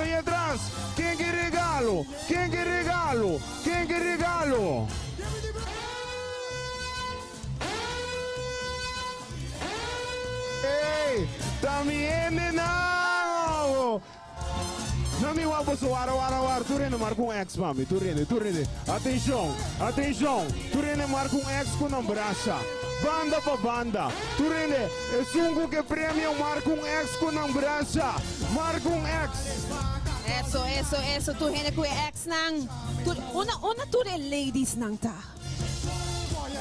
aí atrás. Quem que regalo? Quem que regalo? Quem que regalo? Ei, também não. Não me vou suar, tu rende marca um X, mami, tu rende. Atenção, tu rende marca um X com a braça. Banda para banda, tu rende, é sungo que prêmio marca um X com a braça. Marca um X. Eso, tu rende com X nang. Una tu rende ladies nang ta.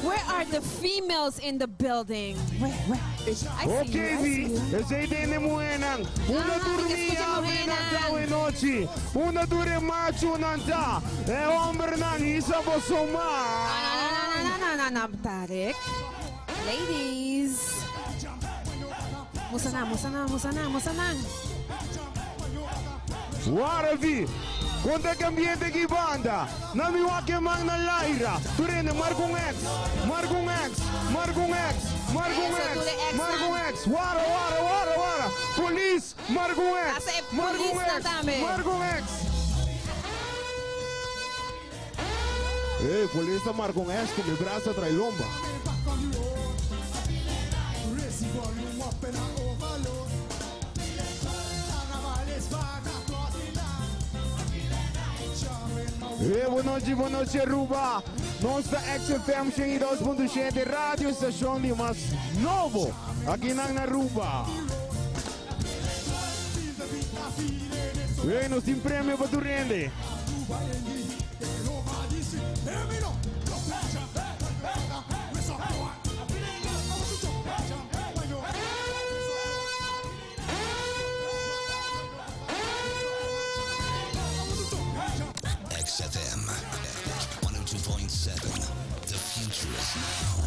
Where are the females in the building? Where? Okay, Vi. Ese tiene muenang. Una dormia na noche. Una dure macho nanta. E hombre nang isa bosoma. No, Tarek. Ladies. Musana. Guarda, Vi. Quanto è ambiente che banda? Non mi va che manca l'aira. Tu rende marco un X. Guarda. Police, marco un X. Marco un X. Police marco un X con il braccio tra i lomba. Boa noite, Aruba. Nossa XFM 102.7, rádio estação de mais novo aqui na Aruba. Nós temos prêmio para tu rende. XFM 102.7. The future is now.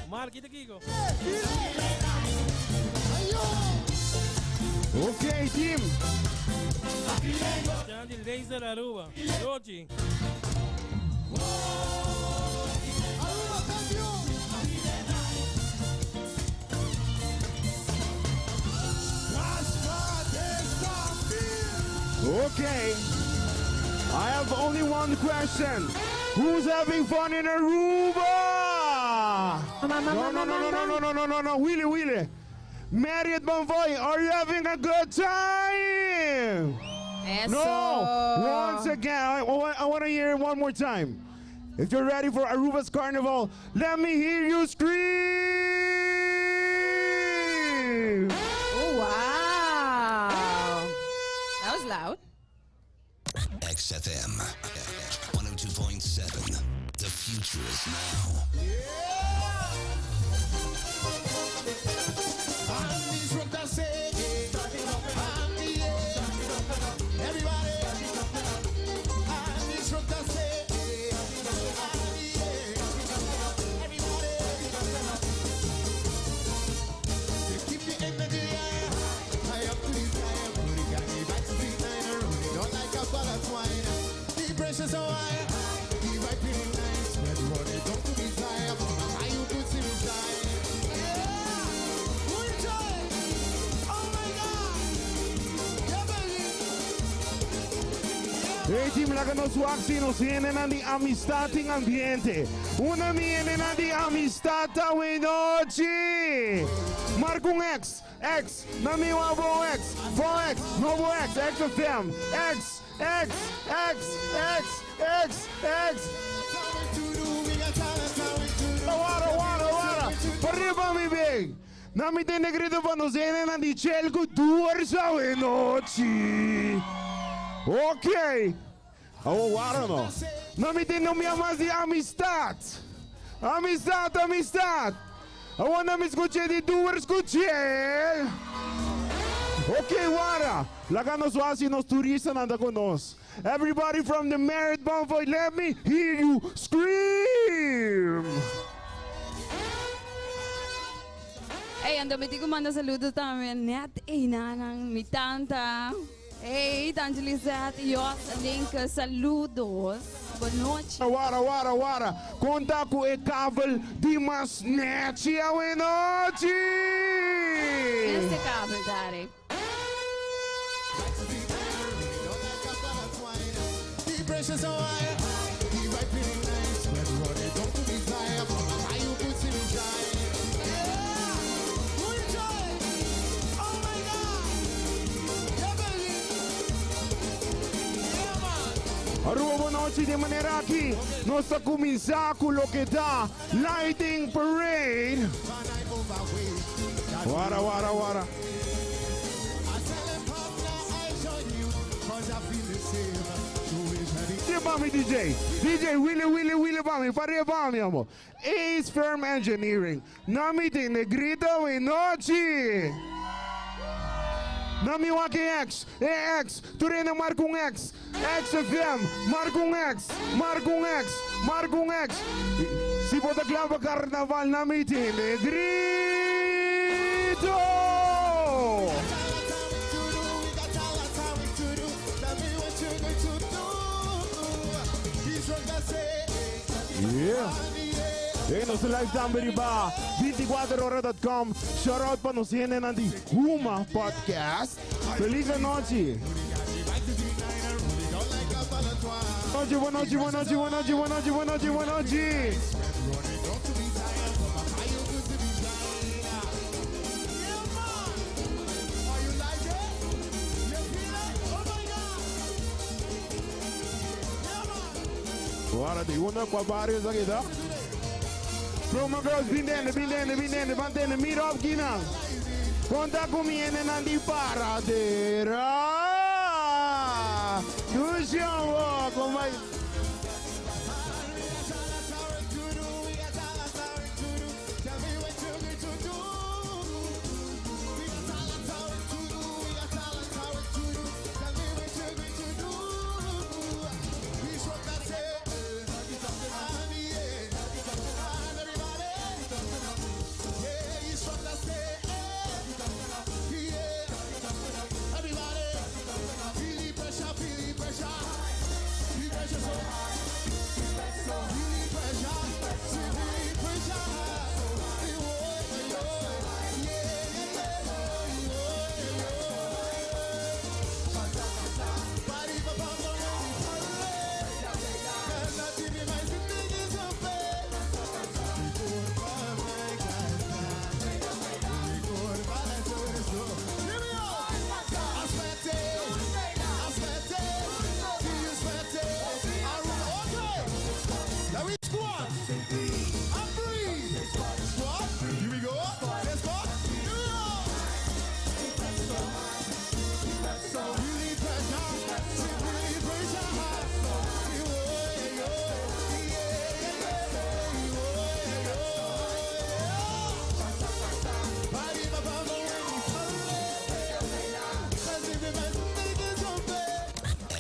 Mark, kita Kiko. Ok, team. Jangan di laser Aruba. Roji. Okay, I have only one question. Who's having fun in Aruba? No, Willie. Marriott Bonvoy, are you having a good time? Eso. No, once again, I want to hear it one more time. If you're ready for Aruba's Carnival, let me hear you scream! Oh, wow. That was loud. XFM 102.7. The future is now. Hey team, láganos su acción, nos vienen a di amistad en ambiente. Una vienen a di amistad a noche. Marca un X, no me nuevo X, 4X, nuevo X, XFM, X. Wara. Arriba mi big. Na mi tiene grito cuando vienen a di celco duas a noche. Ok. Oh, wara no. Na mi tiene mi amas di amistad. Amistad. I wanna me escuche di due escuche. Ok, wara. Lagano su así nos turistas anda con nos. Everybody from the Marriott Bonvoy, let me hear you scream. Hey, ando meti ko manda saludos también. Net ina ng mi tanta. Hey, tante Lizette, Jos, Linke, saludos. Boa noite. Wara. Conta com o cabo de mas nete a noite. Este kabel, Dari. Aruba, boa noite de maneira aqui. Nós estamos começando com o que dá Lighting Parade. Wara. Bami DJ Willy Bami, pare Bami, amor. Ace Firm Engineering. Nami tem negrita e noite. Nami waki X, X, Turena marca X, XFM, marca X. Se bota clava carnaval, nami tem negrito. Yeah. Hey, nosso live também ba 24horas.com. Shout out para nos gente na de Uma Podcast. Feliz noite. Boa noite. Bora de uma com vários aqui, tá? Promo girls, bindende, mantene, mira aqui não. Conta comigo na de paradeira. Do chão, como vai?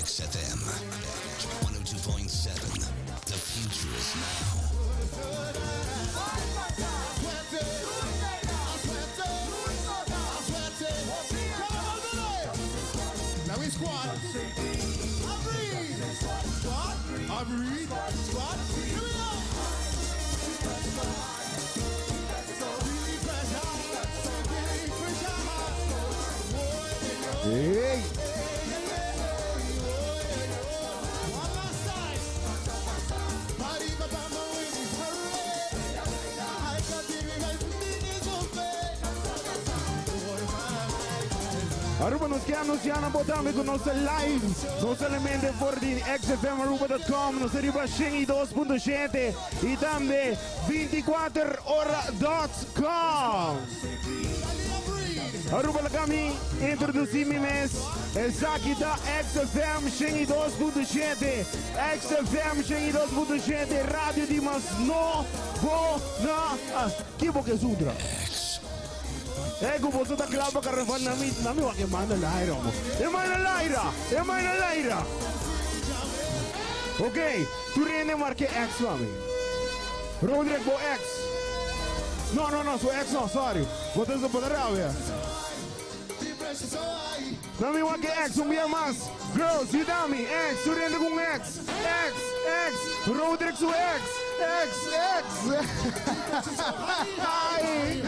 XFM 102.7. The future is now. Now we squad. I breathe. Squad. Here we go. Hey. Aruba nos que anunciano botamos com nossa live, nosso elemento for de xfmaruba.com, nos arriba 102.7 e também 24horas.com. Aruba la kami introduzir-me mesmo, aqui da XFM 102.7, XFM 102.7, rádio de mas no bo na que boca sudra. Ego você da clava carnaval na mi wa que manda laira mo. E mai na laira. Ok, tu rende marque X mami. Rodrigo X. No, so X no, sorry. Você se pode ver. Na mi wa que X, dia mais. Girls, you dami X, tu rende com X. X. Roderick su ex. Ai.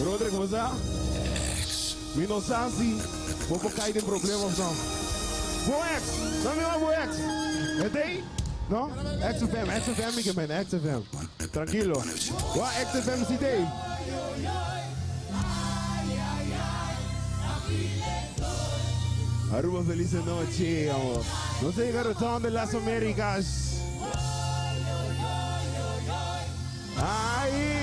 Roderick, wat is dat? Mino Sansi. Wat kijk je probleem of zo? Boy ex. Dan wil boy ex. Het is? No? XFM, ik ben XFM. Tranquilo. Wat XFM zit hij? Aruba, felice noche, amor. No se llega retorno de las Américas. Ay.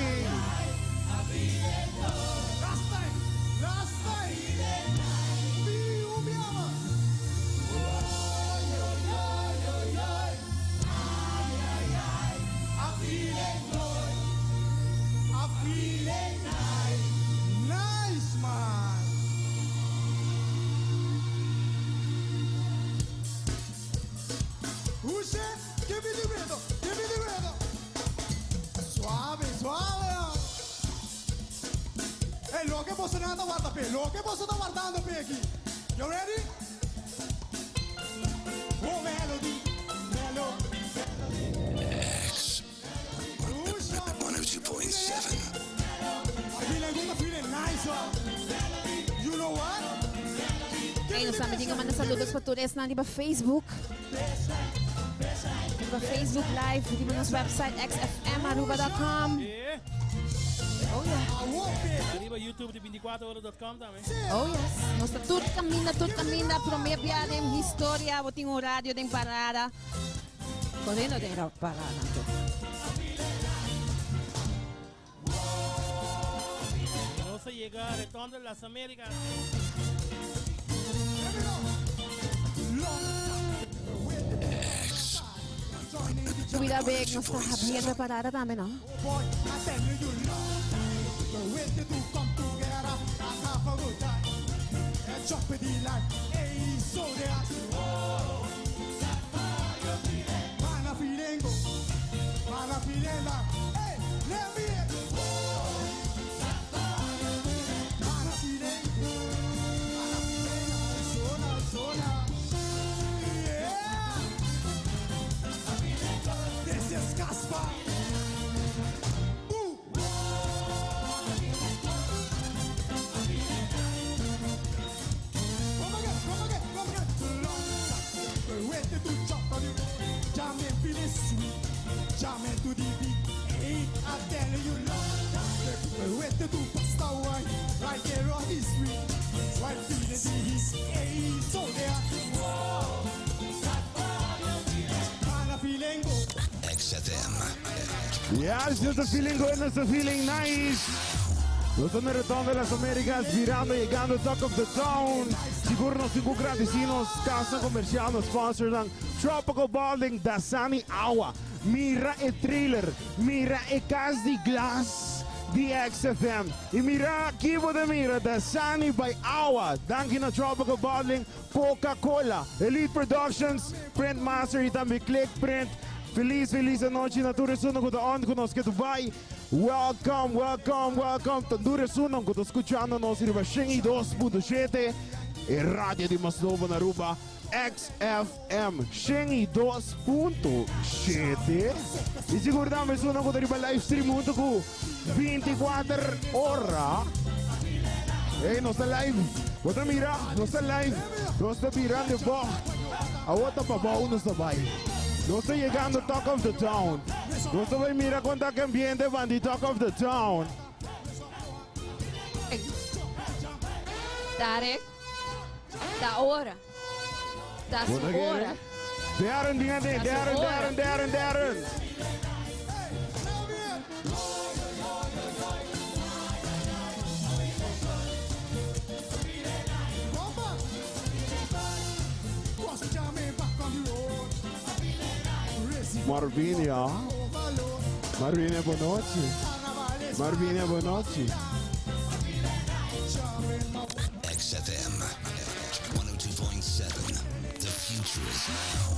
Nice, man. Ushe, give me the rhythm, give me the rhythm. Suave, suave. Hey, lo che posso andare a guardare per, lo che posso stare guardando per chi? You ready? Oh, melody, melody. X 102.7. Feeling good, feeling nice, you know what? Hey, nos sabi din naman na saludos pa tulis na di ba Facebook? Di ba Facebook Live? Di ba nos website xfmaruba.com? Yeah. Oh yeah. Arriba YouTube de 24horas.com também. Oh yes. Nos tut camina, promebiadem historia, boting o radio den parada. Correndo den parada. No se llega a retorno de las Américas. Subida big, nos está bien preparada también, ¿no? Boy, I tell you, you love the way they do come together and have a good time and jump with the light. Hey, so they are man, I feeling good, man, I feeling like, hey, let me in. Man, I feeling good, man, I feeling like, so nice, so nice. Yeah, this is Casper. Jamming to the beat, hey, I tell you love. Wait to do pasta wine, right there on the street. Right feeling the heat, hey, so there. Man, I feeling good. XFM. Ja, es ist feeling good, es ist feeling nice. Los son el retorno de las Américas, virando, llegando, Talk of the Town. Siguro nos sigo gratisinos, casa comercial, nos sponsors ang Tropical Balding, Dasani Awa. Mira el trailer, mira el cast de glass, DXFM. Y mira aquí de mira, Dasani by Awa. Danke na Tropical Balding, Coca-Cola, Elite Productions, Print Master y también Click Print. Feliz noche na Turesuno ko on ko nos ke Dubai. Welcome. Turesuno ko escuchando nos riba Shingi 2.7 e radio di Masnovo na Aruba XFM Shingi 2.7. E siguro dami suno ko riba live stream unto ko 24 ora. Hey, nos está live. Wata mira, nos está live. Nos está mirando po. Awata pa ba uno sa bay. No estoy llegando Talk of the Town. No estoy mira cuánta que ambiente van the Talk of the Town. Tarek, da hora. Da su hora. Darren. Marvinia, boa noite. Marvinia, boa noite. XFM 102.7. The future is now.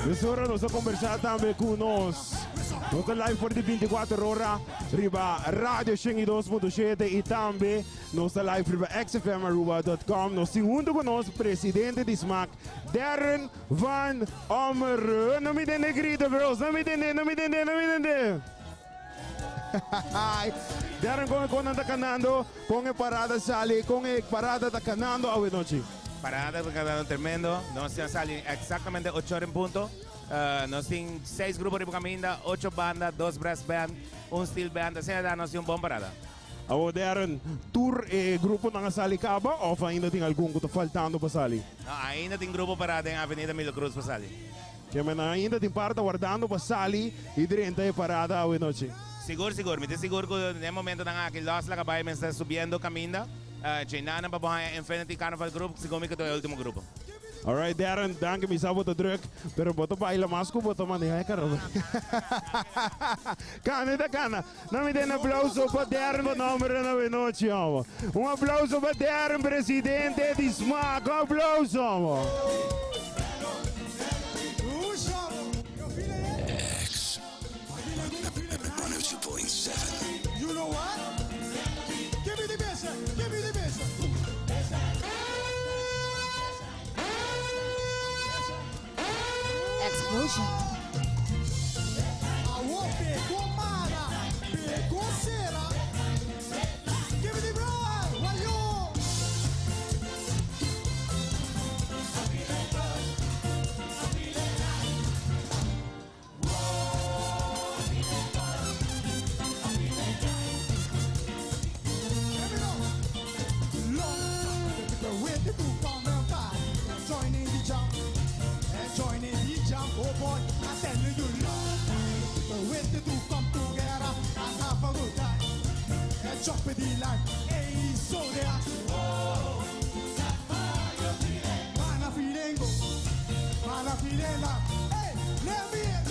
Nessa hora nós vamos conversar também com nós. Nós estamos live por de 24 horas. Riba Radio Shingi 2.7 e também nós estamos live riba xfmaruba.com. Nós temos junto com nós presidente de SMAC, Darren Van Omeren. Não me dê negrito, bros. Não me dê. Darren, kung anda canando, kung e parada sali, kung e parada da canando, awe noche. Parada de cada tremendo. Nós temos ali exatamente 8 horas em ponto. Nós temos 6 grupos de caminho, 8 bandas, 2 brass band, 1 steel band. Assim, nós temos uma boa parada. Awo Darren, tour e grupo na sali kaba ou ainda tem algum que está faltando para sali? Ainda tem grupo parada em Avenida Milo Cruz para sali. Que ainda tem parte guardando para sali e direita e parada awe noche. Seguro. Me te seguro que no momento na que Los la cabay me está subindo caminho. China na babae Infinity Carnival Group, siguro que é o último grupo. Alright, Darren, danke, mi sa boto druk. Pero boto pa ila masco, boto maneja karo. Cana. Não me dê um aplauso para Darren, o número na noite, amo. Um aplauso para Darren, presidente de SMAC. Um aplauso, amo. X 102.7. You know what? Give me the bass. Explosion. I won't be comara, be cosera. Give me the bro, why you? Joining the jump, oh boy, I tell you love. People waiting to come together and have a good time. And jump in the line, hey, so they are. Oh, man, feeling go, man, feeling love. Hey, let me in.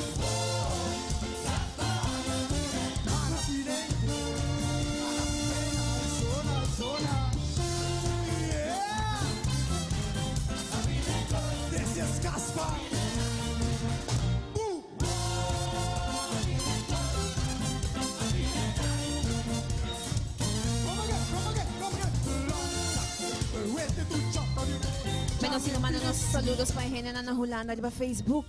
Man, feeling, zona. Yeah. This is Gaspar. Menos sino man unos saludos pa gente na nahulana di ba Facebook.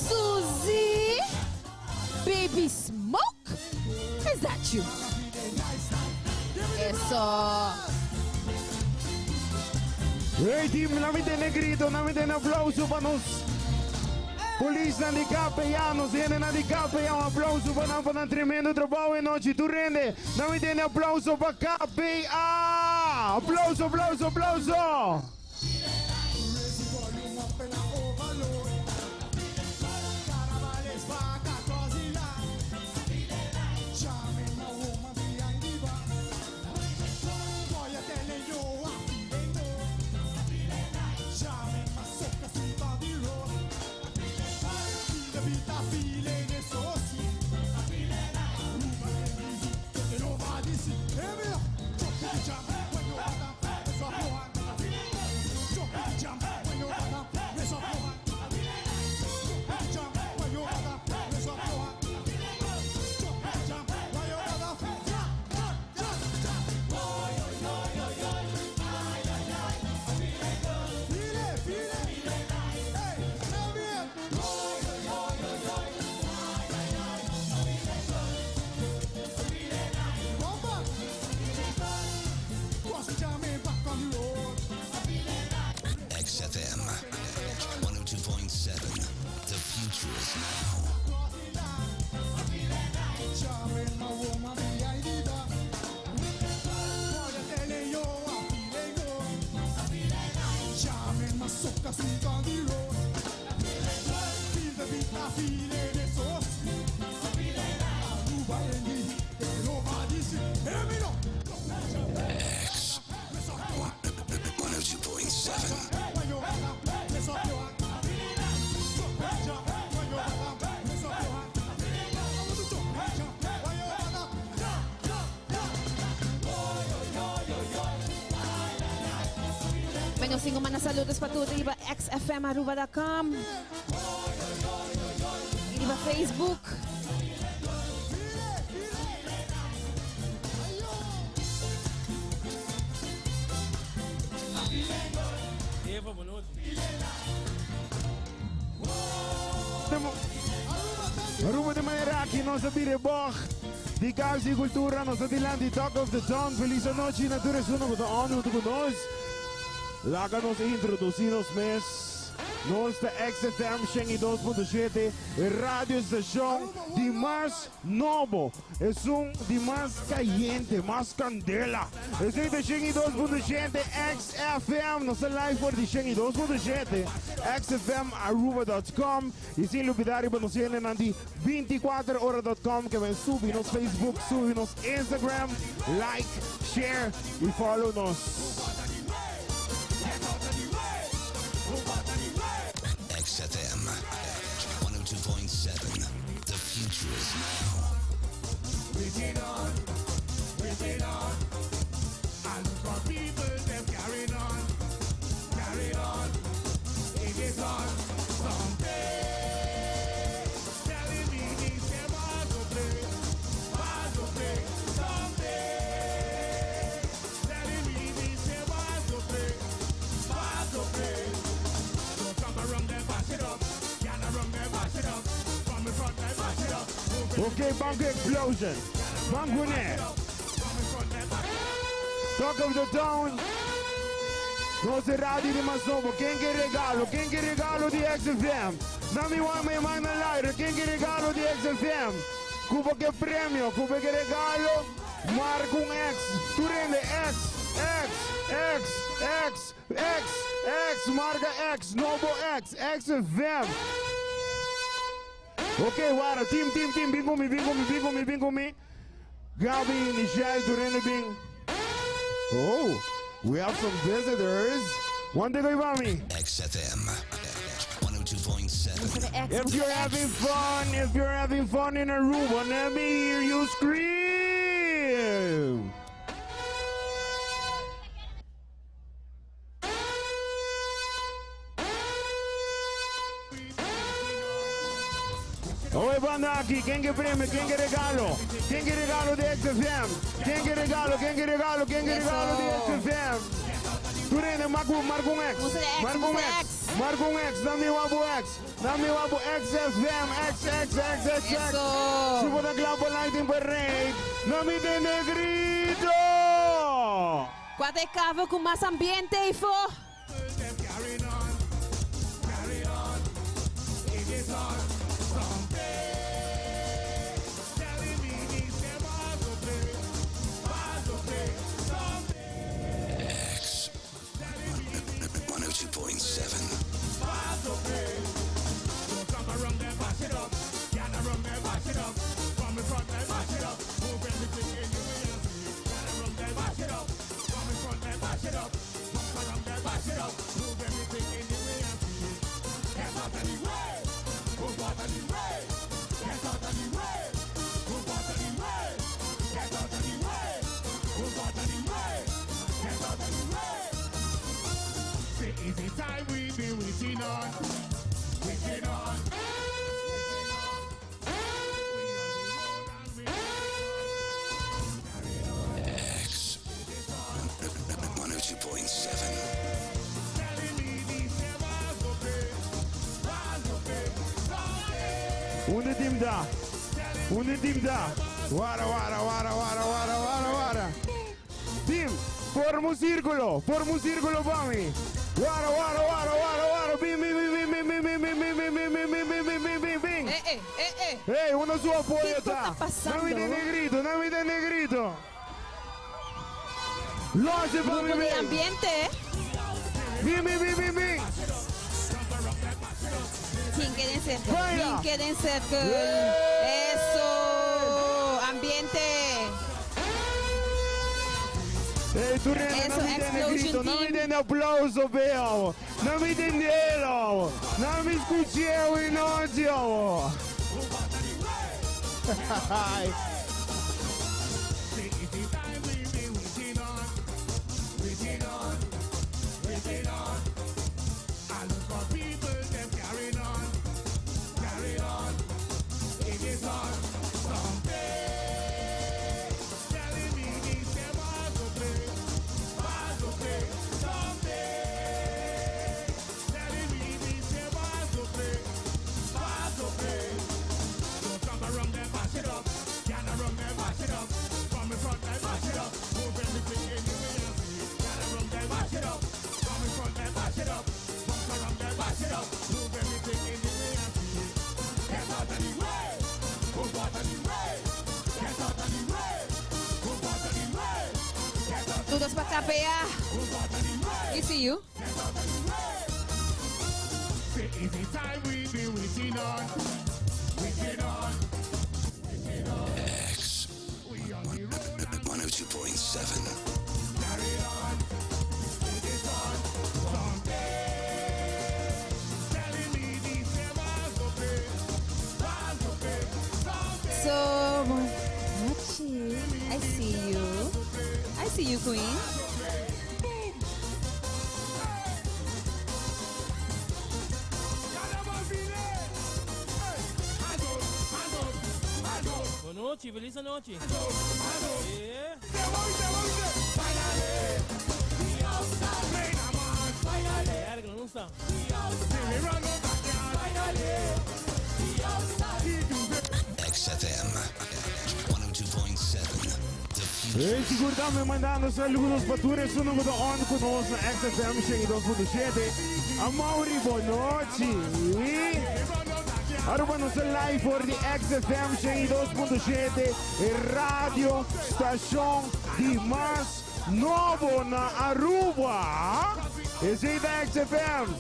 Susie, Baby Smoke, is that you? Eso. Hey team, não me dê negrito, não me dê aplauso para nós. Polícia de Capelhanos, gente de Capelhão, aplauso para um tremendo trabalho em noite. Tu rende, não me dê aplauso para KPA. Aplauso. nos tengo más saludos para todos. Iba xfmaruba.com. Iba Facebook. Even minuut. Aruba de Maneraki, nossa Bireboch. Die Kausi Cultura, nossa Dilan, die Talk of the Town. Feliz noite, natureza, uno com o ano, com nós. Laga nos introduzir-nos mes. Nós da XFM 102.7, radio estação de mais novo. É de mais caliente, mais candela. É de 102.7 XFM, nossa live por de 102.7 xfmaruba.com e sem lupidar para nos irem na 24horas.com que vem subir nos Facebook, subir nos Instagram, like, share e follow nos. XFM 102.7. The future is now. Bring it on. And for people, them carrying on. It is on someday. Telling me these them all go play someday. Telling me these them all go play. So come around there, bash it up. Can around there, bash it up. From the front there, bash it up. Okay, Banco Explosion. Banco Net. Talk of the Town. Nossa rádio de mais novo. Quem que regalo de XFM? Não me vai mais na live. Quem que regalo de XFM? Cuba que prêmio, Cuba que regalo. Marca X. Tu rende X. Marca X. Novo X. XFM. Okay, wara, team, bing me. Gabi, Nishai, Turene Bing. Oh, we have some visitors. One day, Ivami. XFM 102.7. If you're having fun in Aruba, let me hear you scream. Oi banda aqui, quem que prêmio, quem que regalo de XFM, quem que regalo de XFM. Turene, marca um X, marca um X, dá-me o XFM, X. Se for da Global Lighting Parade, dá-me de negrito. Quatro cava com mais ambiente e for. X 102.7. Come around there, bash it up. Can around there, bash it up. From the front there, bash it up. Move everything in your way and see. Can around there, bash it up. From the front there, bash it up. Come around there, bash it up. Move everything in your way and see. Get out of the way. Move out of the way. Get out of the way. Move out of the way. Get out of the way. Move out of the way. Get out of the way. The easy time we've been waiting on. Waiting on. X 102.7. Onde team da? Wara. Team, forma un círculo, Bami. Wara. Bim. Hey, uno su apoyo ¿Qué está está. pasando? Dame de negrito. Loche, Grupo Bami. de ambiente. Bim. Baila. Queden circle. Eso. Ambiente. Hey, tu rende, Eso, non mi dai Explosion negrito, non mi Team. dai applauso, veo. Non mi dai nero. Non mi scucciamo in oggi, oh. Waiting on. on. Someday, telling me this game was to play. Someday, telling me this game was to play. Don't come around and mash it up. Can around and mash it up. From in front and mash it up. Move everything in the way you see. Can around and mash it up. From in front and mash it up. Walk around and mash it up. Move everything in the way you see. Get out of the way. Move out of the way. Get out of the way. Move out of the way. Get out Todos pa kapea. move out of the way. You see you? Get out of the way. Say easy time we be waiting on. Waiting on. X We on the road and 102.7. carry on. Put it on. Someday, telling me this year was to pay. Was to pay. Someday, So, Mochi, I see you. I see you, Queen. y'all ever feel it? Hey, hands up, hands up, hands up, Boa noite, feliz noite. hands up. Yeah. Say what we say, what we say? Finally, we outside. Play the man. Finally, Erg, não está. see we run out of yard. Finally, we outside. We do it. XFM 102.7. The future. E siguramente mandando saludos para tutti che sono on con noi na XFM 102.7. A Mauri, boa noite. Aruba nos live voor die XFM 102.7 e radio station di Mas Novo na Aruba. E sei da XFM.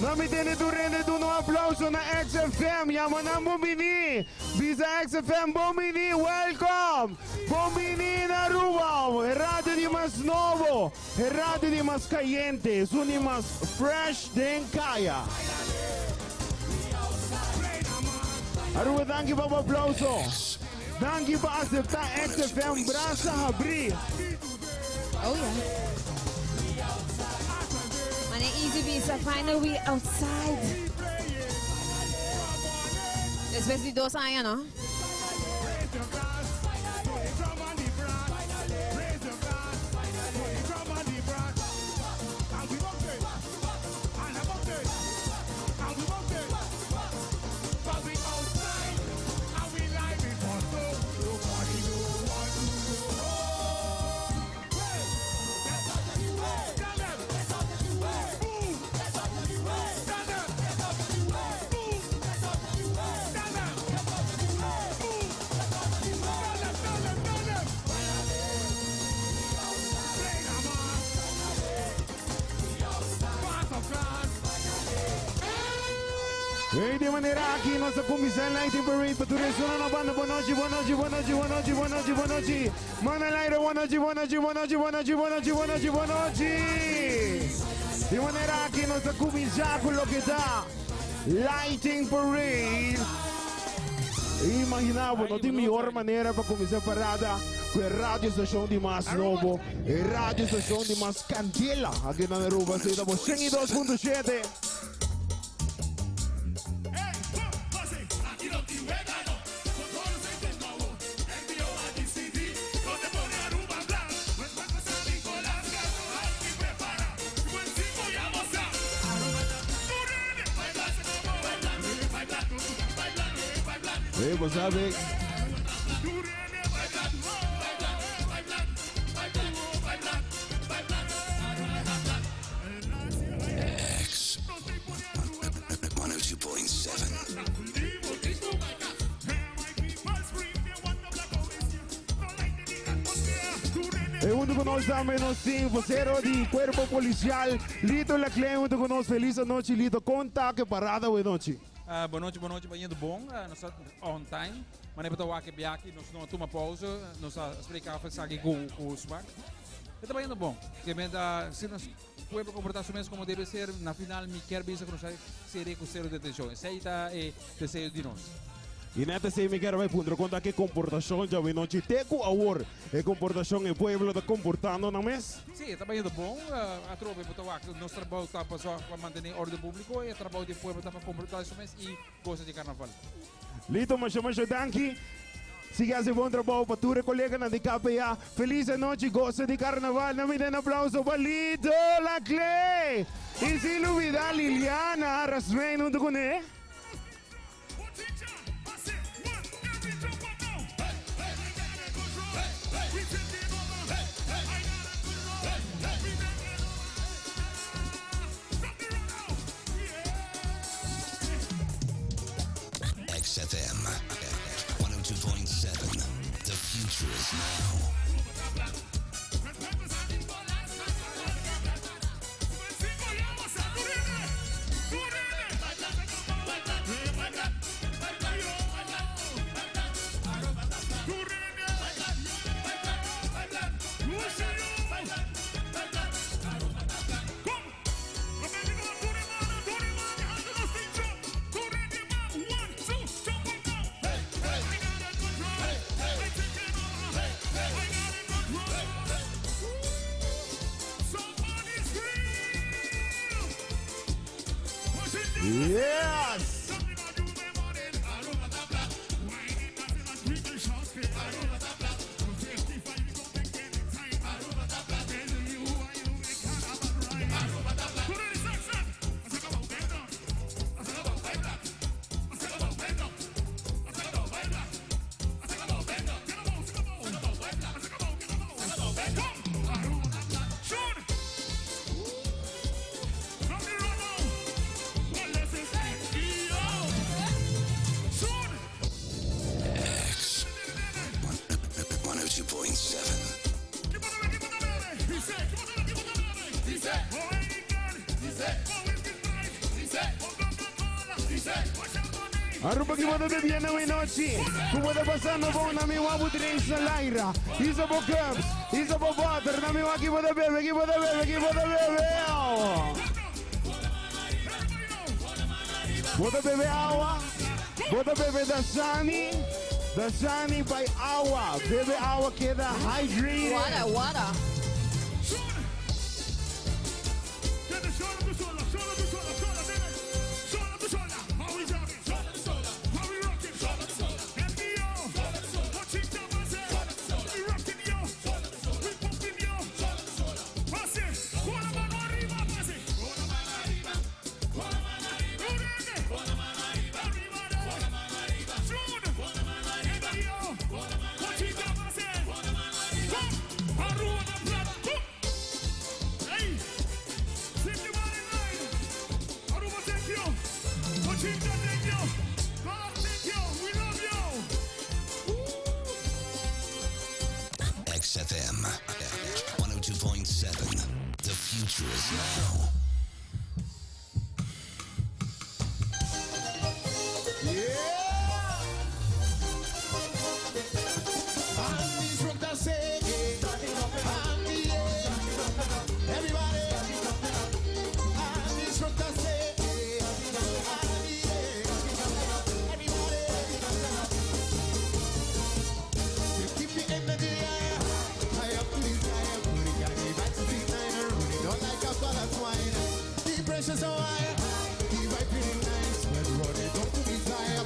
Nami tiene tu rende tu un applauso na XFM. Yaman Bombini. Visa XFM Bombini. Welcome. Bombini na Aruba. E radio di Mas Novo. E radio di Mas Caliente. Suni Mas Fresh den Kaya. Aruba, danke pa applauso. Danke pa acceptar XFM. Brasa abrir. Oh, yeah. Man, easy visa. Finally, we outside. Especially those años, ¿no? Raise your glass, put the drum on the brass. Raise your glass, put the drum on the brass. And we won't take, and I won't take, and we won't take. But we outside, and we live it for so. Nobody know what to do. Hey, that's out of the way. Tell them, that's out of the way. Move, that's out of the way. Tell them, that's out of the way. Move, that's out of the way. Tell them, that's out of the way. Move, that's out of the way. Tell them, tell them. Play the man. Pass of class. E di manera aqui nossa comissão Lighting Parade para tudo isso na banda. Boa noite, boa noite, boa noite, boa noite, boa noite, boa noite. Mana Laira, boa noite, boa noite, boa noite, boa noite, boa noite, boa noite, boa noite. Di manera aqui nossa comissão com o que dá Lighting Parade. Imaginava, não tem melhor maneira para começar a parada com a rádio estação de Mas Novo e rádio estação de Mas Candela aqui na Aruba. Estamos 102.7. Você sabe? X 102.7. E junto con noi também nós temos vocero de Cuerpo Policial, Lito Leclerc, junto con nós. Feliz noite, Lito. Conta que parada, boa noite. Boa noite, banhando bom. Nós estamos on time. Mas não é para o Waki Biaki, nós não tomamos pausa. Nós explicamos aqui com o SWAC. Está banhando bom. Que se nós podemos comportar mesmo como deve ser, na final, me quer ver que nós seremos com zero detenção. Esse aí é o desejo de nós. E neta sei me quero vai punto conta que comportação já vem noite teco awor e comportação em pueblo tá comportando não mes? Sim, está bem bom. A tropa para o nosso trabalho está para manter ordem público e o trabalho de povo está para comportar-se e coisa de carnaval. Lito mas danke. Siga esse bom trabalho para tua colega na de KPA. Feliz noite, gosta de carnaval. Não me dê aplauso para Lito Lacle. E se Vidal, Liliana, Rasmen, não te conhece? XFM 102.7. The future is now. Yes! X 102.7. Aruba que manda de bien hoy noche. Como de pasando por una mi wabu drinks en Laira. Hizo por cups, hizo por water. Na mi equipo de bebé, equipo de bebé, equipo de bebé. Bota bebé agua. Bota bebé Dasani. Dasani by agua. Bebe agua queda hydrated. Water. XFM 102.7. The future is now. Precious wire, he might be nice, but running don't to desire.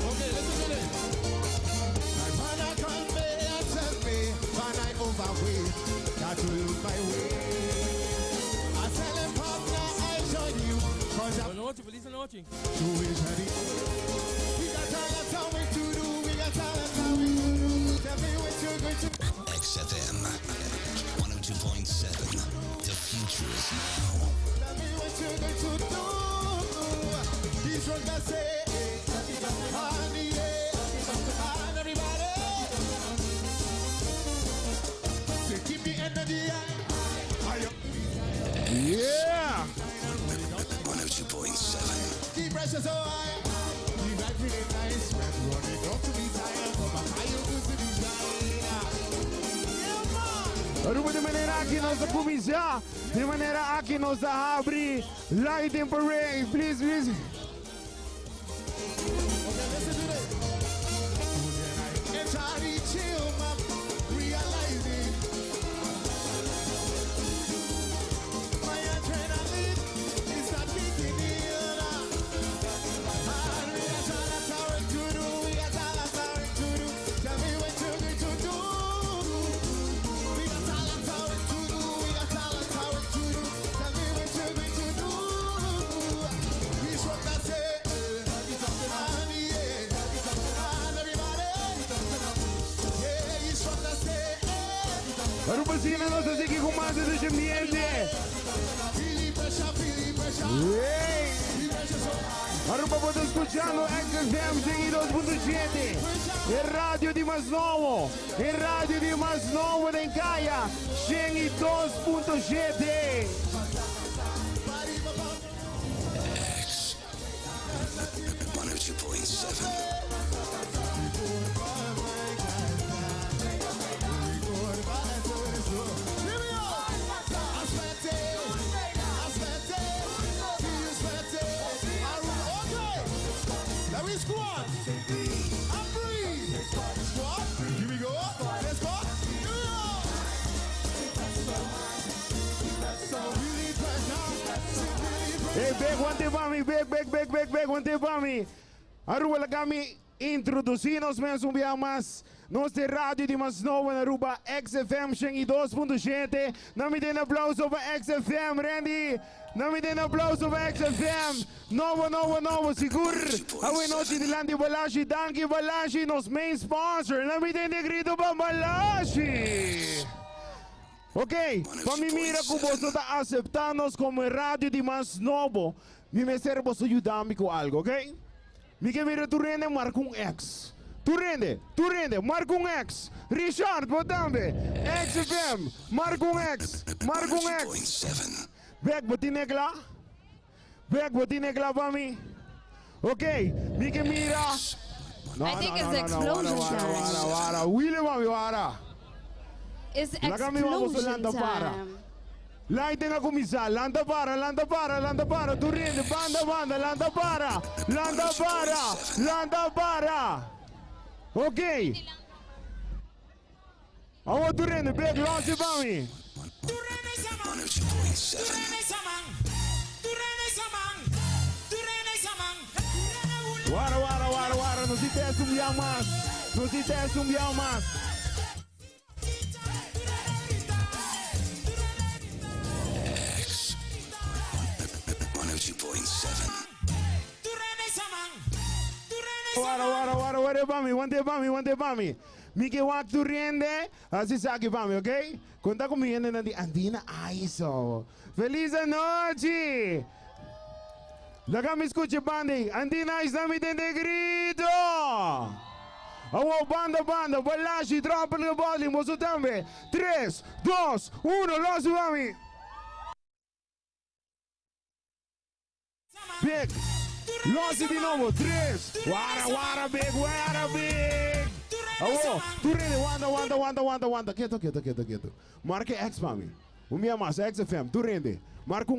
Okay, listen to this. My father called me and tell me when I overweight, that to lose my way. I tell him, partner, I join you, cause I'm Boa noite, feliz noite. XFM 102.7. The future is now. Tell me what you're going to do. He's what I say. Honey, and everybody. Say, keep the energy high. Yeah! 102.7. Keep pressure so high. Keep that really nice. When running up to be tired. But my higher to be tired. Aruba de maneira que nós a começar, de maneira que nós a abrir. Lighting parade, please, please. Aruba sina nós aqui com mais desse ambiente. Aruba pode escuchando XFM 102.7. E rádio de mais novo. E rádio de mais novo em Caia 102.7. X 102.7. Hey, big one day for me, big one day for me. Aruba la kami introduzimos mais mais. Nós de rádio de mais novo na Aruba XFM 102.7. Não me dê aplauso para XFM, Randy. Não me dê aplauso para XFM. Novo, seguro. Awe noite de Landi Balashi, Danke Balashi, nos main sponsor. Não me dê grito para Balashi. Ok, para mim mira que você está aceptando como rádio de mais novo. Me serve para ajudar-me com algo, ok? Me que mira tu rende, marca X. Tu rende, marca X. Richard, botame. XFM, marca X. Back, botinegla. Para mim. Ok, me que mira. I think it's explosion time. William, wara. It's Lagami vamos explosion landa para. time. Light na kumisa, landa para, tu rende, banda, landa para. Ok. Awa tu rende, big launch para mim. 102.7. Wara, não se testa um dia mais. X 102.7. Wara, one day para mim. Miki wak tu rende, assim sabe para mim, ok? Conta comigo na di Andina Aiso. Feliz noite! Laga me escute, bandi. Andina Aiso, me tende grito! Awo, banda, Balashi, tropa no boli, moço também. 3, 2, 1, lança para mim. Big, lança de novo. 3, wara, big. Awo, tu rende, wanda. Quieto. Marca X para mim. Minha massa, XFM, tu rende. Marca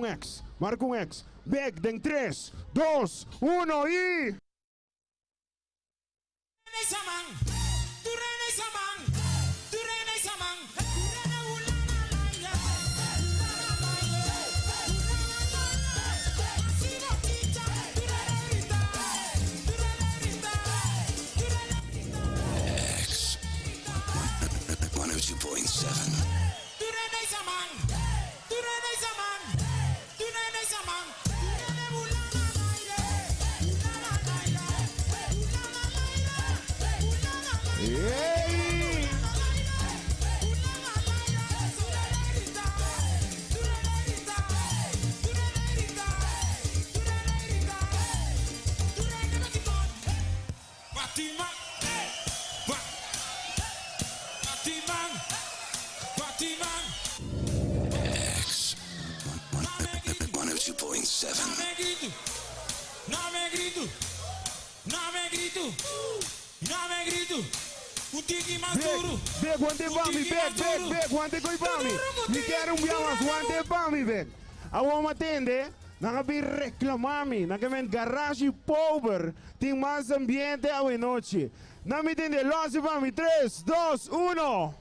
X. Big, tem 3, 2, 1 e... X 102.7. Hey! X 102.7. Não me grito. Big, one day for me, big, one day go for me. Me quero biamas, one day for me, big. I want my tende, naka bi reclamami, naka men garage power, ting mas ambiente a noche. Na mi tende, losse for me, 3, 2, 1.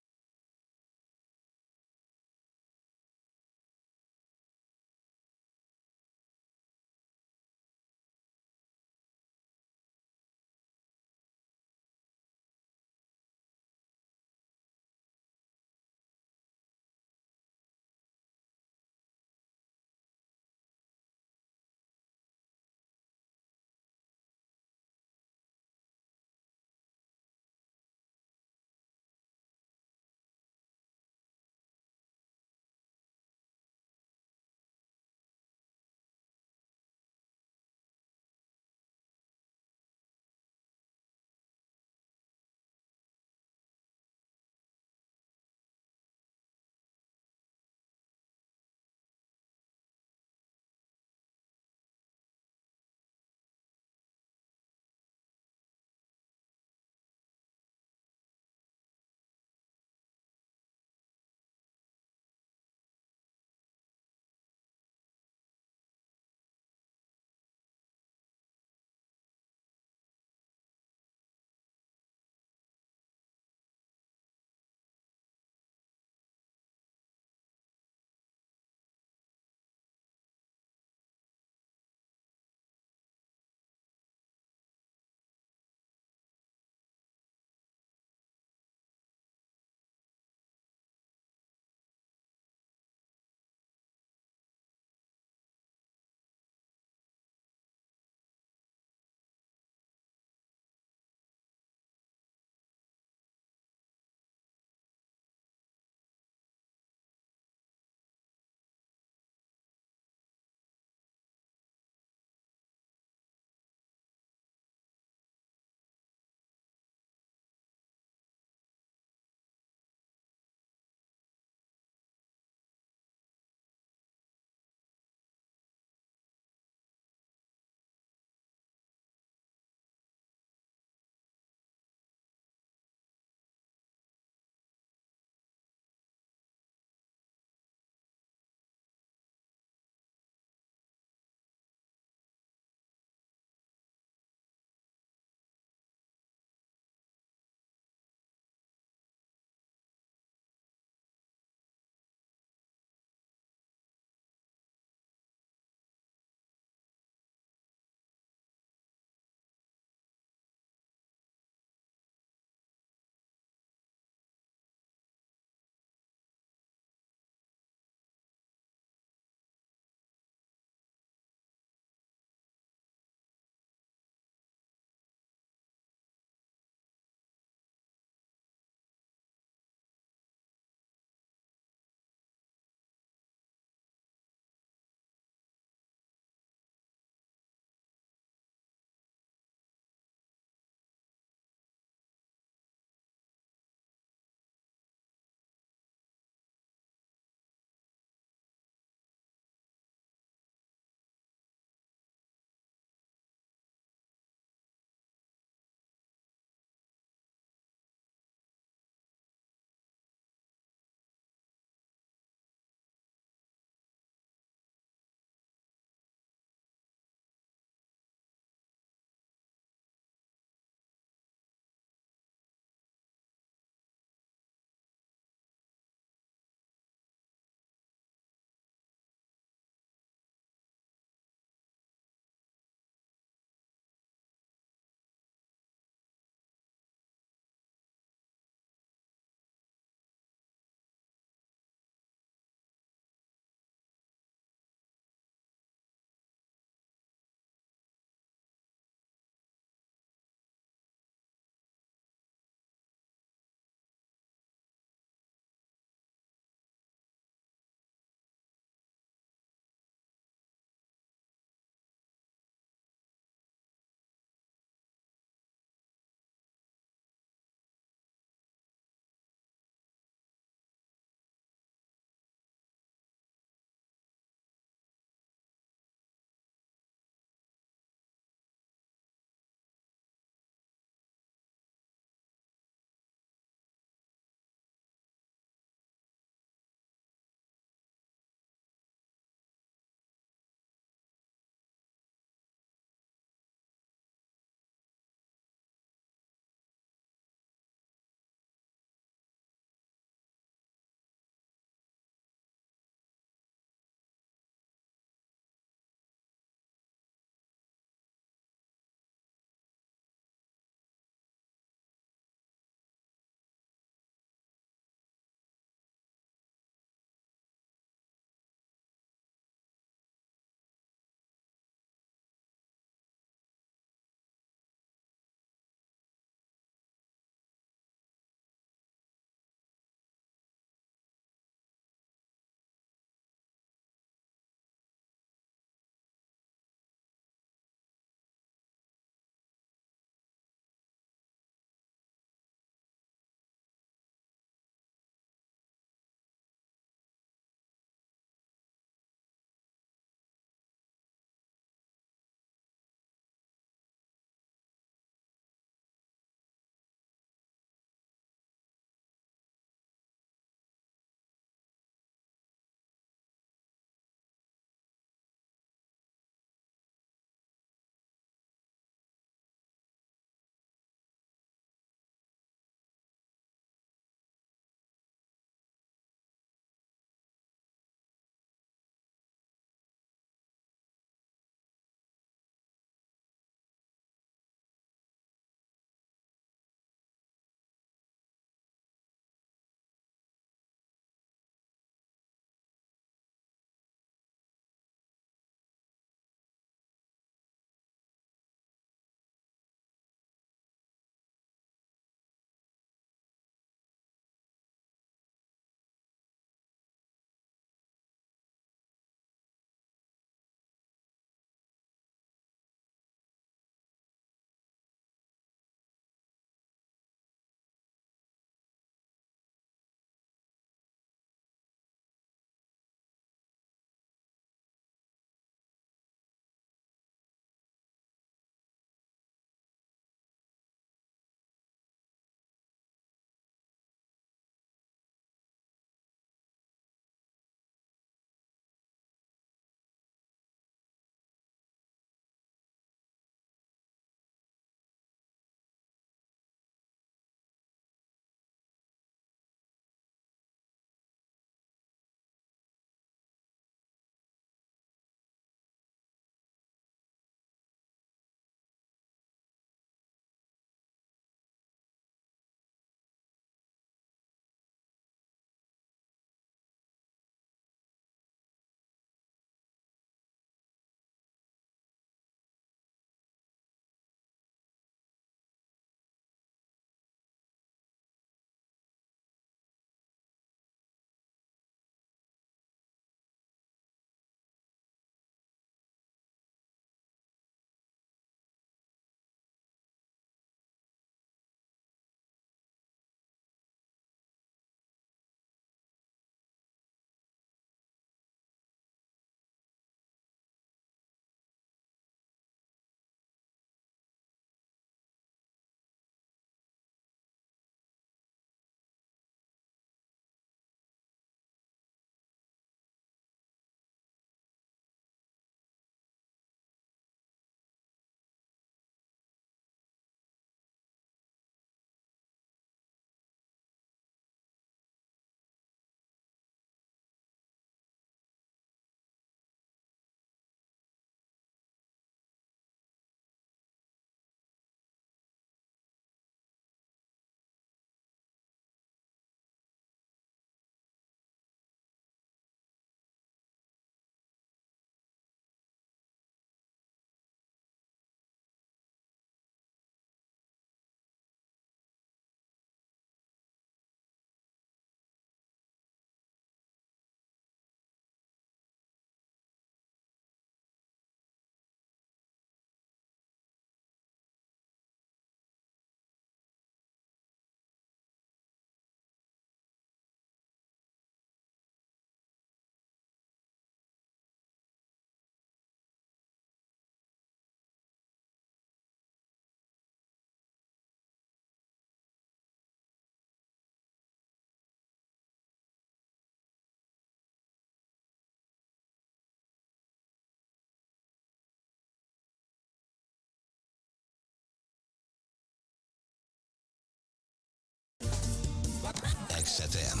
XFM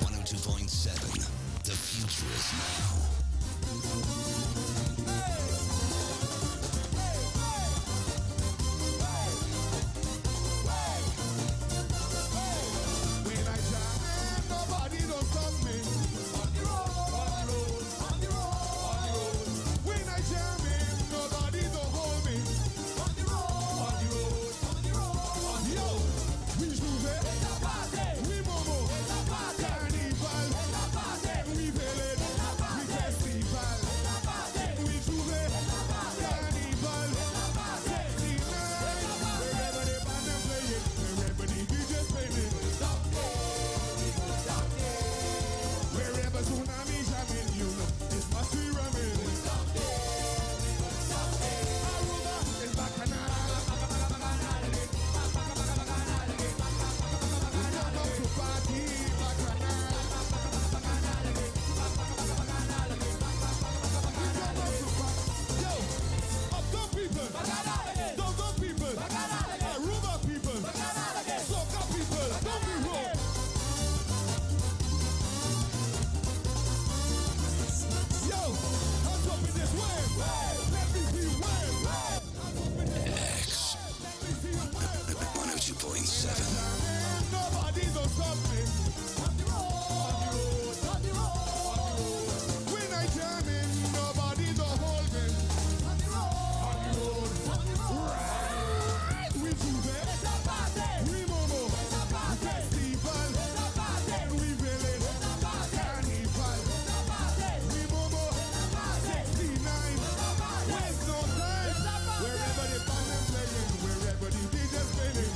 102.7. The future is now. When I jam, nobody don't stop me. On the road, on the road, on the road. When I jam in, nobody don't hold me. On the road, on the road, on the road. Yo, we Juve, we Momo, Carnival, we Village, we Festival. We Juve, Carnival, 69. Wherever the band them playing, wherever the DJ's playing. Wherever tsunami jamming, you know, it's must be ramming. Aruba is bacchanal. We come up to party, bacchanal. We come up to party. Yo, uptown people, downtown people, Aruba people, soca people, don't be wrong. Yo, hands up in this wave. Let me see you wave. X 102.7. Nobody don't stop me. On the road, on the road, on the road. When I jam in, nobody don't hold me. On the road, on the road. Right. We Juve, we Momo, Festival, we Village, Carnival. We Momo, 69. Waste no time. Wherever the band them playing, wherever the DJ's playing.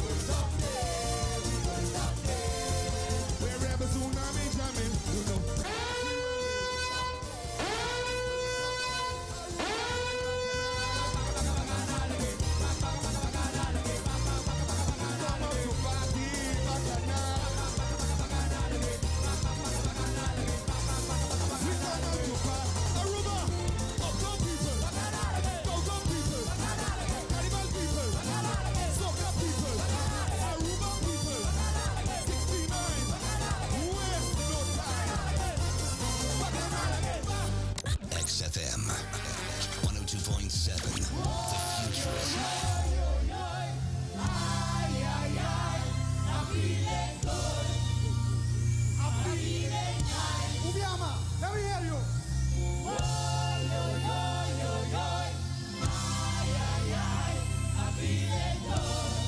Wherever tsunami jamming, you know. Come up to party, bacchanal. We come up to party. Aruba, uptown people, downtown people, Carnival people, soca people, Aruba people, 69. Waste no time. XFM 102.7. The future is now. Ubiama, let me hear you.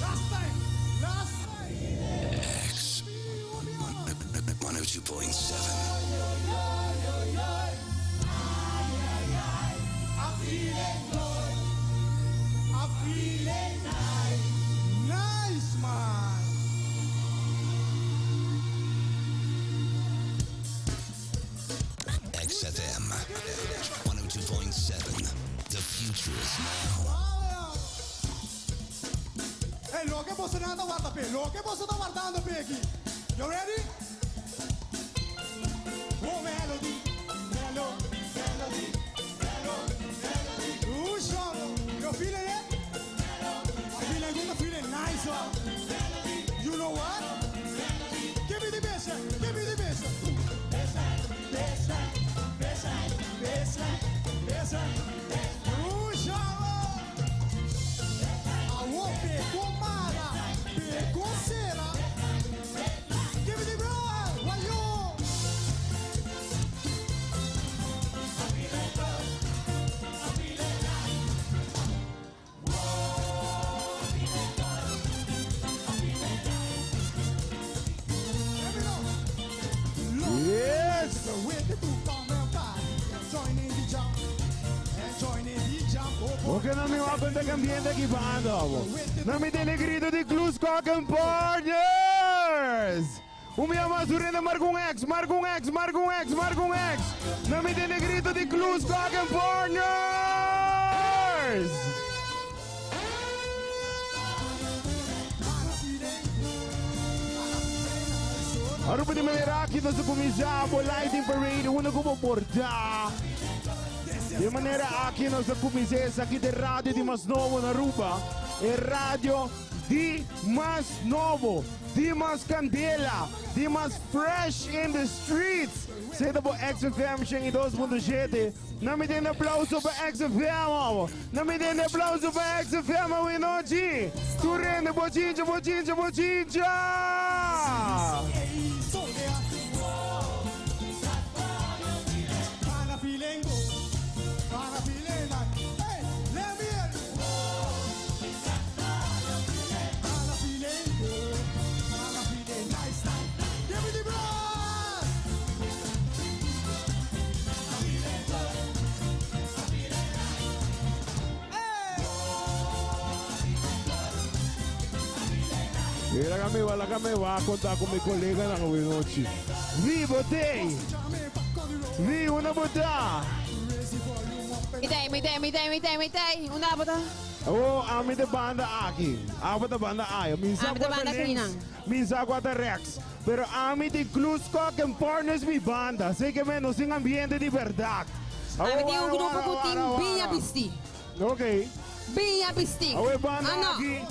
Last time. X 102.7. Nice, man. XFM 102.7. The future is now. Hey, lo che posso andare guarda pe, lo che posso stare guardando pe qui. You ready? Oh, melody, melody, melody, melody. Ooh, song. You feeling it? I feeling good, I feeling nice, You know what? Give me the bass, give me the bass. Bassline, bassline, bassline, bassline, bassline. Ooh, song. I won't be comara, be consera. Give me the roll, why you? Yes! The way to come and buy, joining the jump, and joining the jump. Porque não me open de ambiente aqui bando. Não me tem grito de Clues Cock and Partners. O meu Mazurina marca X, marca X, marca X, marca X. Não me tem grito de Clues Cock and Partners. Aruba di maneira aqui nós começamos o Lighting Parade, uma como portar. De maneira aqui nós começamos aqui de rádio de Masnovo na Aruba. É rádio di mas novo, di mas candela, di mas fresh in the streets. Zeta po XFM siya ng 2.7. Namitin na aplauso pa XFM, amo. Namitin na aplauso pa XFM, Winochi. Turende, bochincha, bochincha, bochincha. Wala kami, contar com meu colega na Winochi. Vi, botei! Vi, una bota! Mitay. Una ba ta? Oh, ami de banda aqui. Aba da banda ay. Minsan Ami de ko banda kinang. minsan ko ata Rex. Pero ami de Clusco que partners mi banda. Sei que menos em ambiente de verdade. Ami di un grupo puting Binha Bisti. Ok. Binha Bisti. Awe banda Ano? aqui.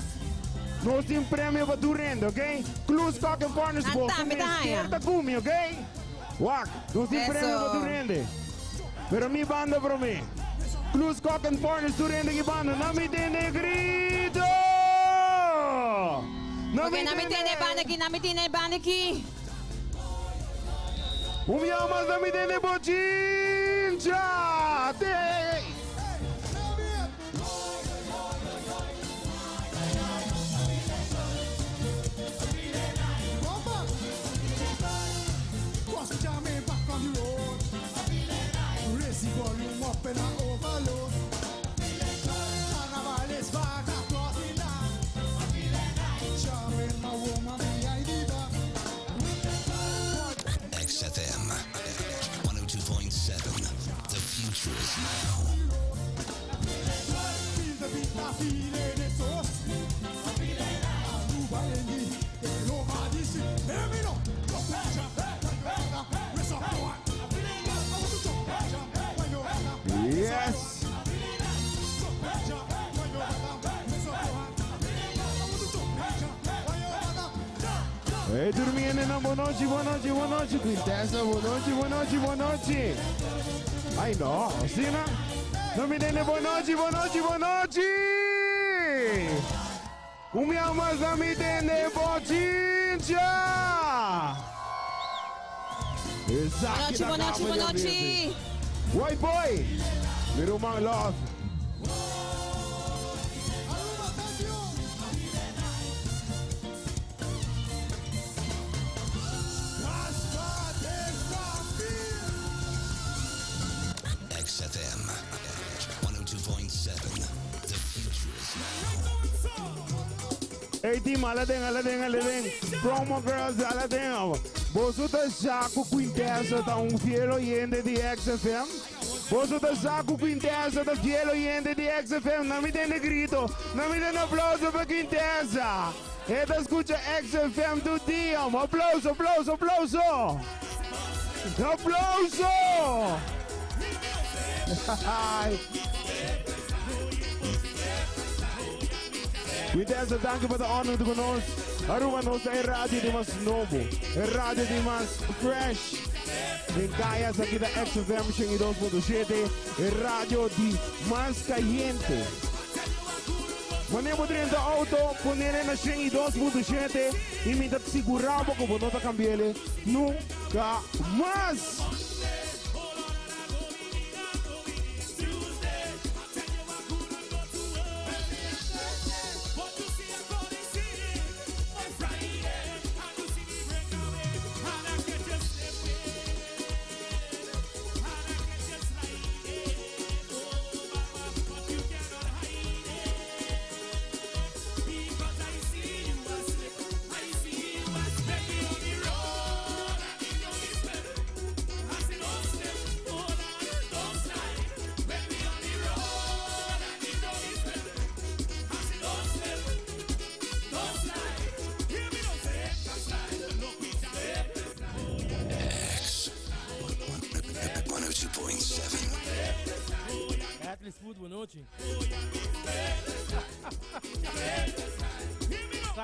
Nós temos prêmio para durando, ok? Clusco que partners bol. Anta, medalha. Esquerda cumi, ok? Wak, nós temos Eso. prêmio para durando. Pero mi banda para mim. Clues Cock and Partners durante que banda. Namitene grito! Okay, namitene banda ki. Umiyamas namitene bochincha! Volume up and I overload. Carnaval is back across the land. Charming my woman, me I diva. XFM 102.7. The future is now. Feel the beat, I feel it, it's us. Aruba Endi, it's over this. Hear me now. Go passion, we're so hard. Yes! Hey, dormindo na boa noite, Quintessa, boa noite. Ai, não, Sina. Não me dê boa noite. O meu mas não me dê bochincha. Boa noite. White boy, little man love. XFM 102.7. The future is now. Hey team, aladeng. Promo girls, aladeng. Boso da Jaco Quintessa tá fiel oyente de XFM. Boso da Jaco Quintessa tá fiel oyente de XFM. Não me dê grito, não me dê aplauso para Quintessa. Esta escucha XFM do dia. Aplauso. Quintessa, danke voor de honor de ons. Aruba nos é rádio de mais novo, é rádio de mais fresh. Em Gaias aqui da XFM 2.7, é rádio de mais caliente. Wanneer dentro do auto, poner na 2.7 e me dá segurar que vou não cambiar nunca mais.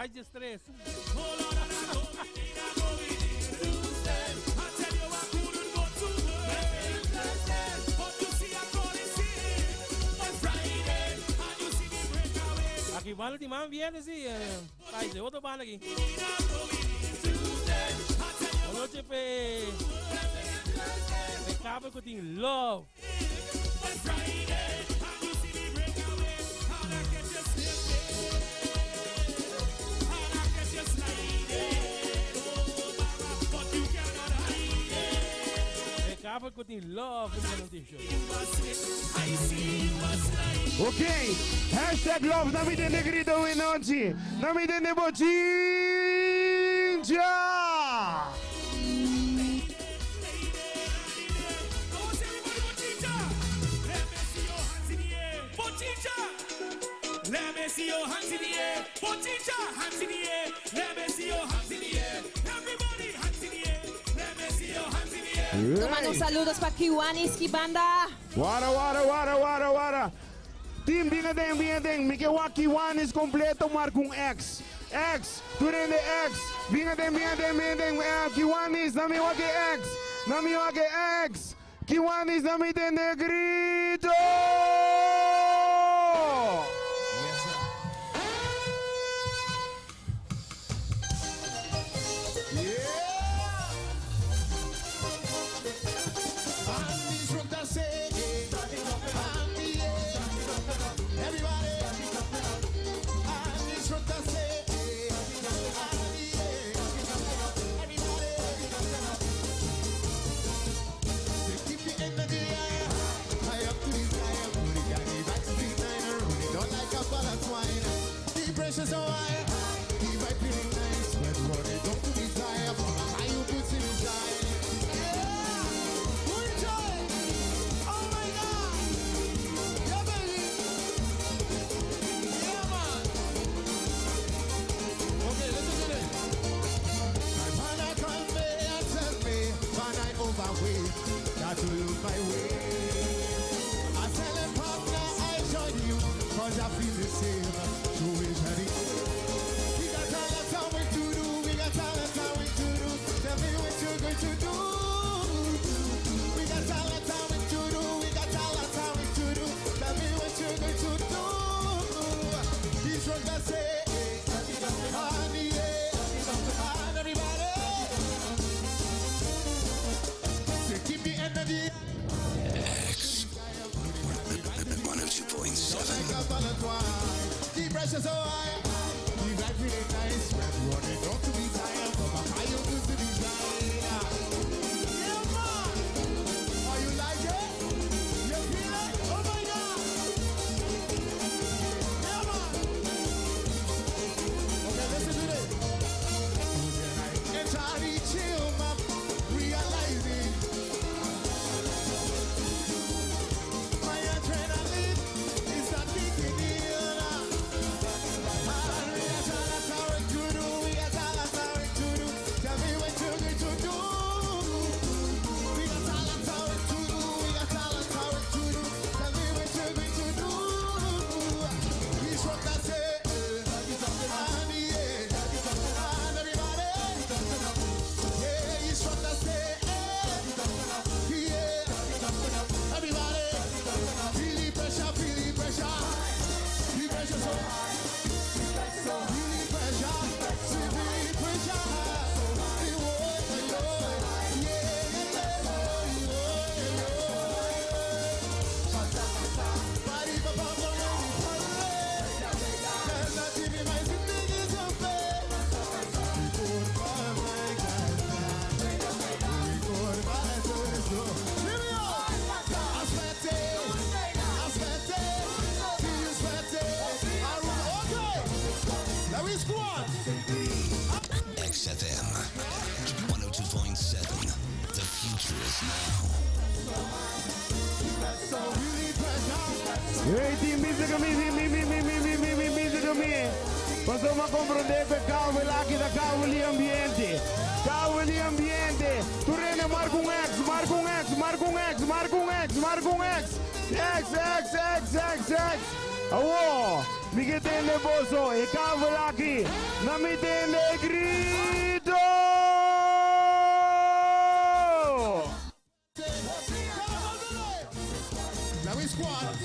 mais de estresse. Aqui banda de man viene assim, aí de outra banda aqui. A noite acaba com tem love. Acaba com tem love no t-shirt. Ok, hashtag love, na mi de grito in oggi, na mi de bochinja. Let me see your hands in the air. Bochincha, hands in the air. Let me see your hands in the air. Everybody, hands in the air. Let me see your hands in the air. Tomando saludos para Kiwaniski Banda. Wara. Team Bingadeng, Mike Waki One is completo, maar com X. X, tu rende X. Bingadeng, Kiwanis, nami waki X. Kiwanis, nami de negrito. Precious so high, the vibe feeling nice. When running down to the time, how you put in inside? Yeah, good joy. Oh my God, yeah baby, yeah man. Okay, listen to this. My man I call me and tell me, man I overweight, got to lose my way. I tell him partner I join you, 'cause I feel the same. So is ready. We got talent, how we to do. We got talent, how we to do. Tell me what you're going to do. We got talent, how we to do. We got talent, how we to do. Tell me what you're going to do. He's what I say. Honey, yeah. Everybody. So keep the energy. X 102.7. The pressure so high, the vibe really nice. When running down to the time, from a high you to the design. Yeah man, are you like it? You feel it? Oh my God! Yeah man. Okay, listen to this. Entirely chill, man. Realizing my adrenaline is not kicking in. XFM 102.7. The future is now. Hey team, musica mi. Possiamo comprendere per cavoli aqui da cavoli ambiente. Tu rende marca um X. X. Awo, mi che tende boso e cavoli aqui. No me tiene grito. Now we squad.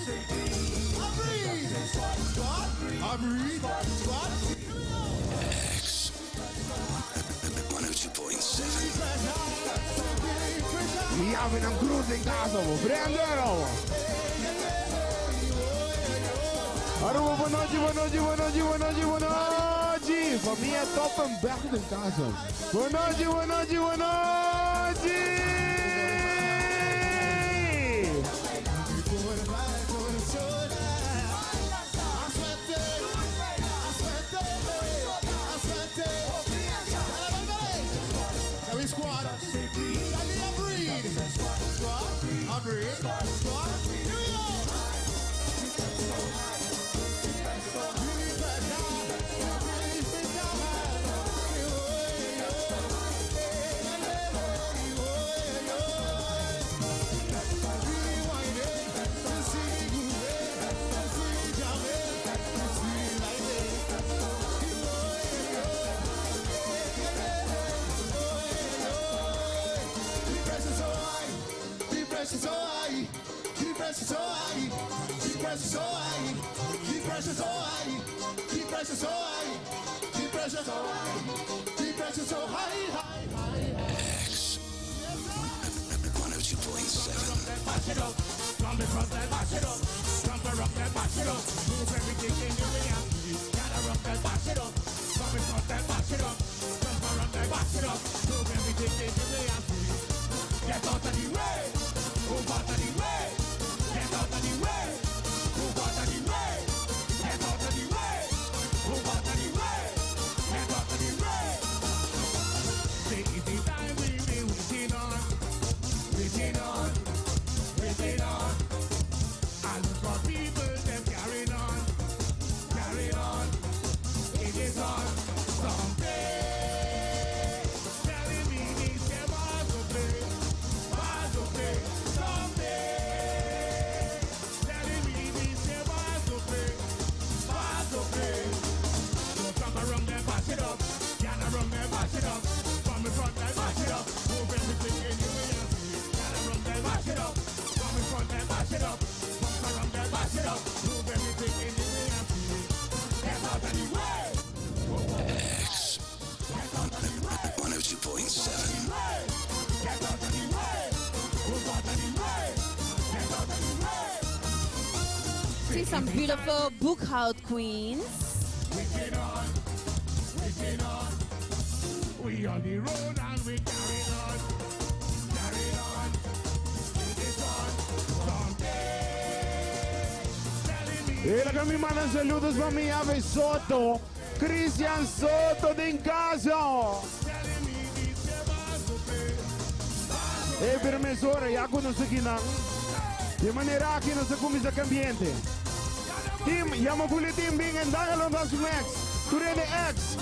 Breathe. Squad. X 102.7. Ja, met een cruising casa, mo. Prendelo. Arroba, buonoggi. Famiglia top en back in casa. Buonoggi. Squad. Breathe. Squad. Breathe. Squad. Here we go. X 102.7. X 102.7. See some beautiful bookhouse queens. We on the road and we carry on. It is on someday. Telling me Hele kami mandan saludos para mi ave Soto. Christian Soto din casa. Permesora, ya conosco aqui não. De maneira aqui não se começa a ambiente. Team, llama puli team bing en dagalon das Max. Turene X,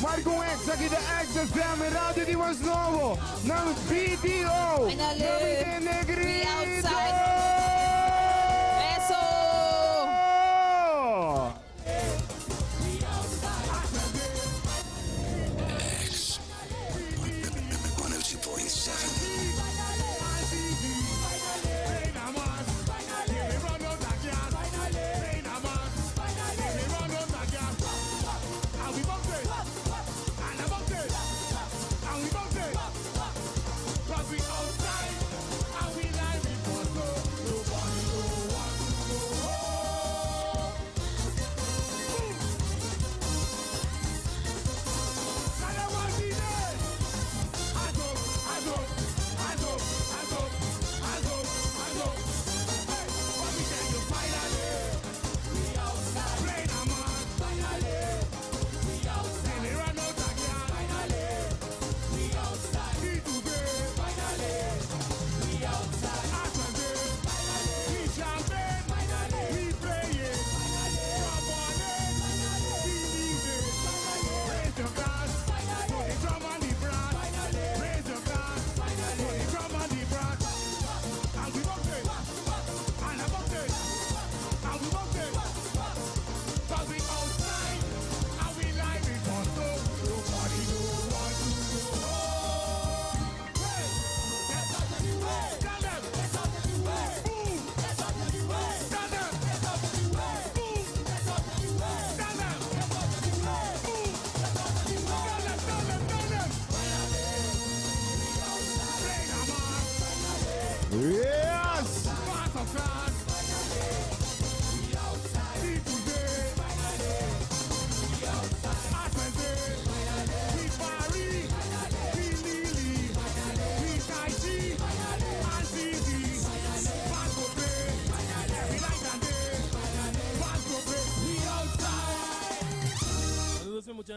marca X, aqui da X FM, Radio de Mais Novo, na BTO, Finally, na we Negrito. outside. Eso. X 102.7. Cause we outside and we live in photo.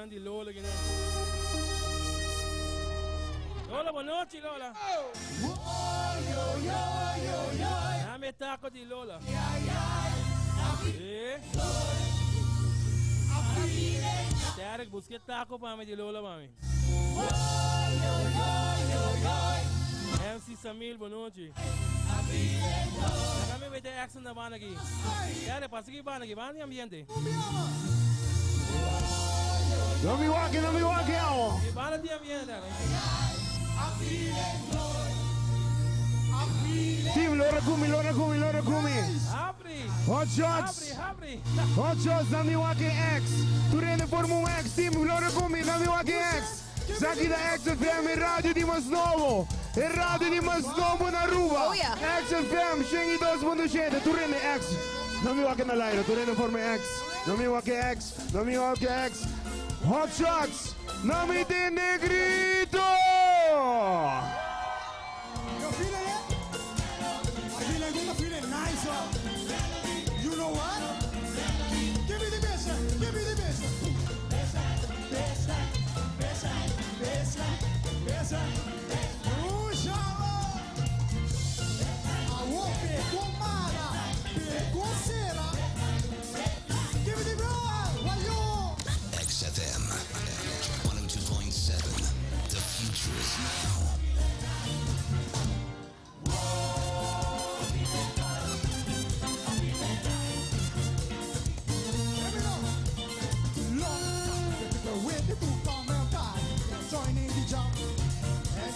ginan di Lola ginan. Lola, buonanotte Lola. Dame taco di Lola. Derek, busque taco para me di Lola, mami. MC Samil, buonanotte. Kami may action na ba nagi? Derek, pasigi ba nagi? Ba ni ambiente? No mi walking, oh. Ba na di ambiente? Team, Lora Kumi. Apri! Hot shots. Hot shots, Nami Walking X. Turene Formula X, team, Lora Kumi, Nami Walking X. Saki da XFM e Radio di Masnovo. E Radio di Masnovo na Ruba. Oh, yeah. XFM, Shengi 2.7, Turene X. Nami Walking na Lairo, Turene Formula X. Nami Walking X. Hot shots, Nami de Negrito. You feeling it? I feeling good, I feeling nice. You know what? Give me the bass. XFM 102.7. The future is now.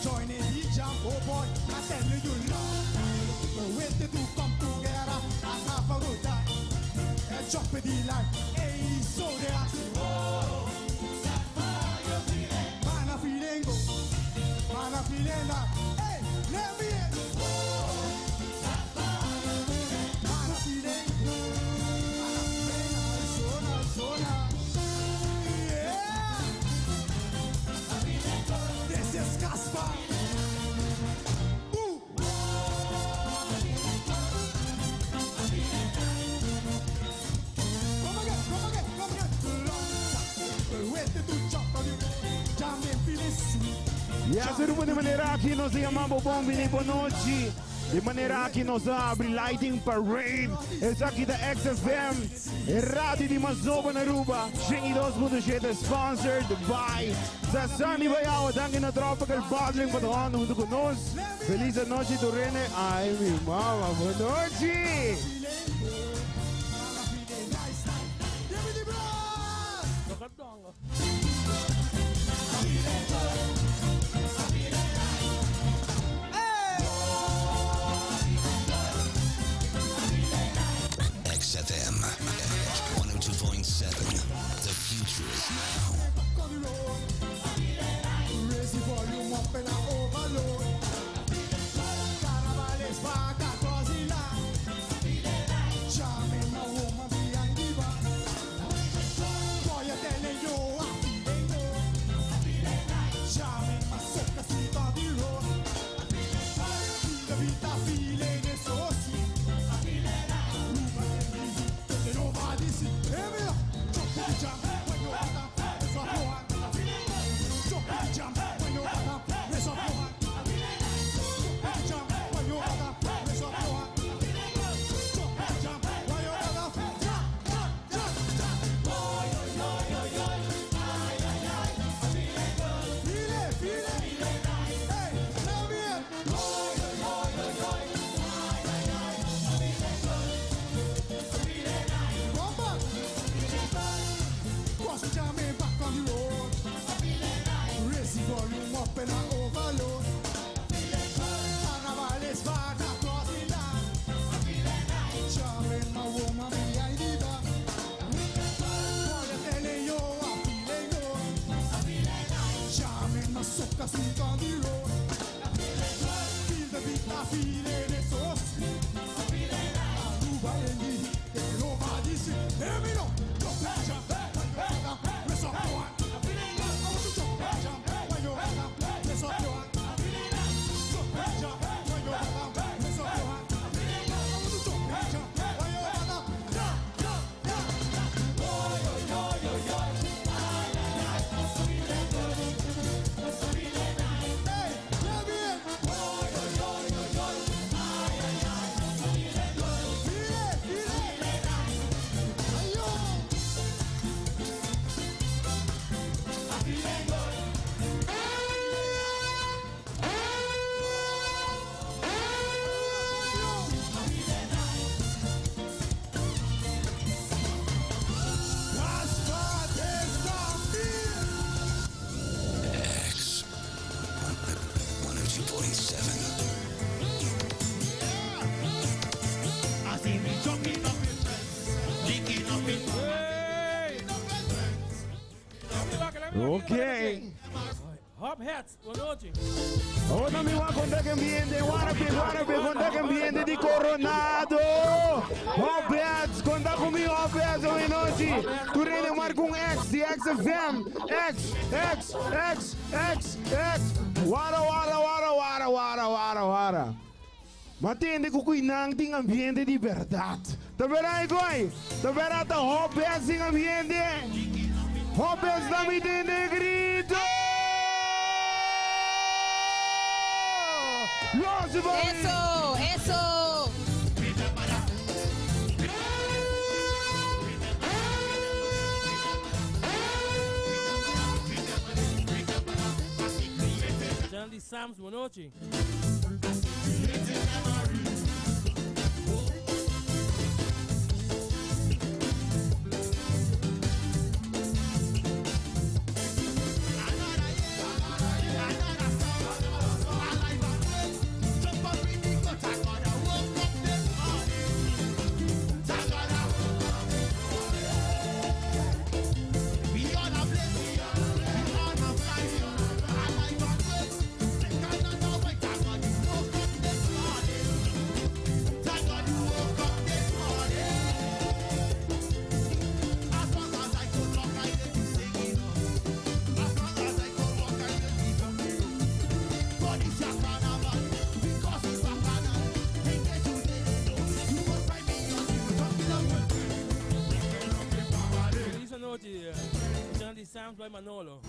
Joining the jump, oh boy, I tell you love. The way they do come together and have a good time. And jump in the line, hey, so they are. Man, I feeling good. Man, I feeling that. Hey, let me in. Man, I feeling good. Man, I feeling so nice. Yeah. This is Casper. Ja, se rupo de maneira aqui nós chamamos Bombini Bonochi. De maneira aqui nós abre Lighting Parade. Esse aqui da XFM. E Rádio de Masnovo na Ruba. Shengi 2.7 sponsored by Sassani Bayao. Danke na Tropical Bottling para todo mundo conosco. Feliz noite do Rene. Ai, minha mama, boa noite. XFM 102.7. The future is now. Raise the volume up and I overload. Carnaval is back at Brazil. Charming my woman behind the bar. Boy, I'm telling you, I'm feeling good. Charming my soca sweet on the road. The beat I'm feeling is so sweet. Nobody see. Hear me up. Jump in the jam when you want to. Raise up your hand. Jump in the jam when you want to. Raise up your hand. Jump in the jam when you want to. Raise up your hand. Jump in the jam when you want to. Feel it. Hey, let me in. Come back. Cross the jam and back on the road. Raise the volume up and I overload. Carnaval is back across the land. Charming my woman behind the bar. Boy, I'm telling you, I'm feeling good. Charming my soca sweet on the road. Feel the beat, I feel it, it's so sweet. Aruba in the heat, there's nobody see. Hear me now. Jump in the jam, when you wanna. Raise Okay. Hop hats, buenas noches. Oh, não me vá contar que ambiente, contar que ambiente de Coronado. Roberts, conta comigo, Roberts, boa noite. Tu reina marca X, de XFM. X. Wara. Mas tem que cuidar de ambiente de verdade. Tá vendo aí, coi? Tá vendo a Roberts em ambiente? Roberts da me entende grito. Eso. Jandy Sams, buenas noches. Jandy Sams by Manolo.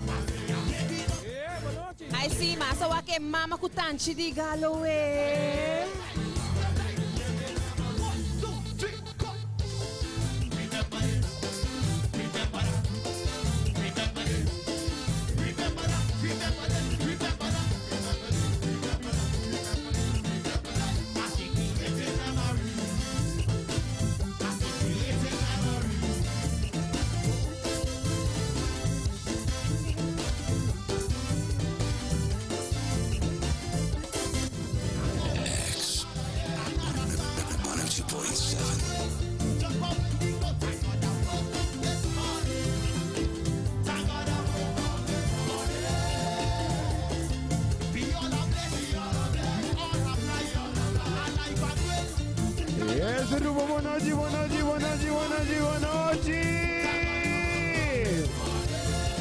Yeah, buenas noches. Ay, sí, masa wa que mama kutanchi di Galloway.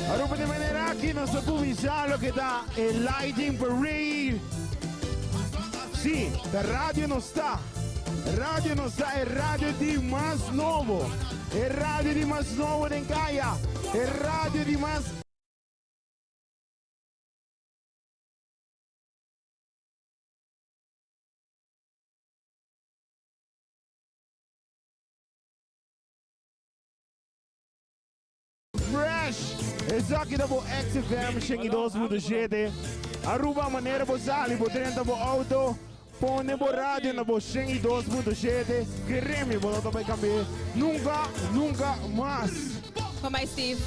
Arupa de maneira aqui nosso comissário que dá el Lighting Parade. Sim, a rádio não está. É rádio de mais novo. É rádio de mais novo de Caia. É rádio de mais... Fresh! Exato, da bo XFM, xengi 2.7. Aruba maneira bo sali, bo trenta bo auto. Pone bo rádio na bo xengi 2.7. Que remi bo não vai cambiar. Nunca mais. Como é, Steve?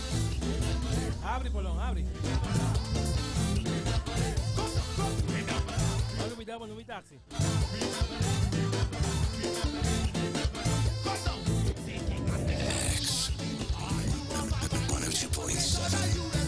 Abre, Polón, abre. No mi taxi. X 102.7.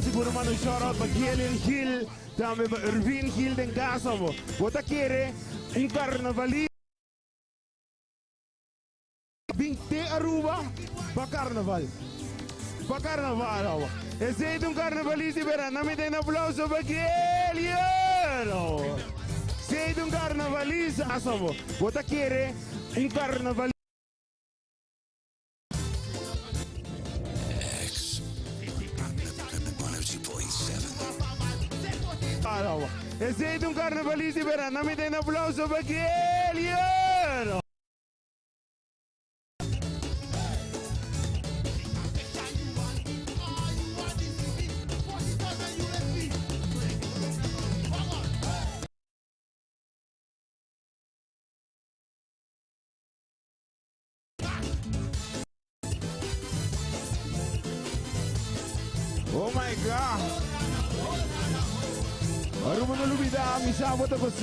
Siguro man een shout-out para Kielin Gil, também para Irvin Gil den casa. Você quer carnavalista 20 Aruba para carnaval. Para carnaval. Esse é carnavalista, pero não me tem aplauso para Kielin. Se é carnavalista, você quer carnavalista. Esse é carnavalista, pero não me tem aplauso para Kielin. Oh my God. Aruma no lubida, misamo tapos.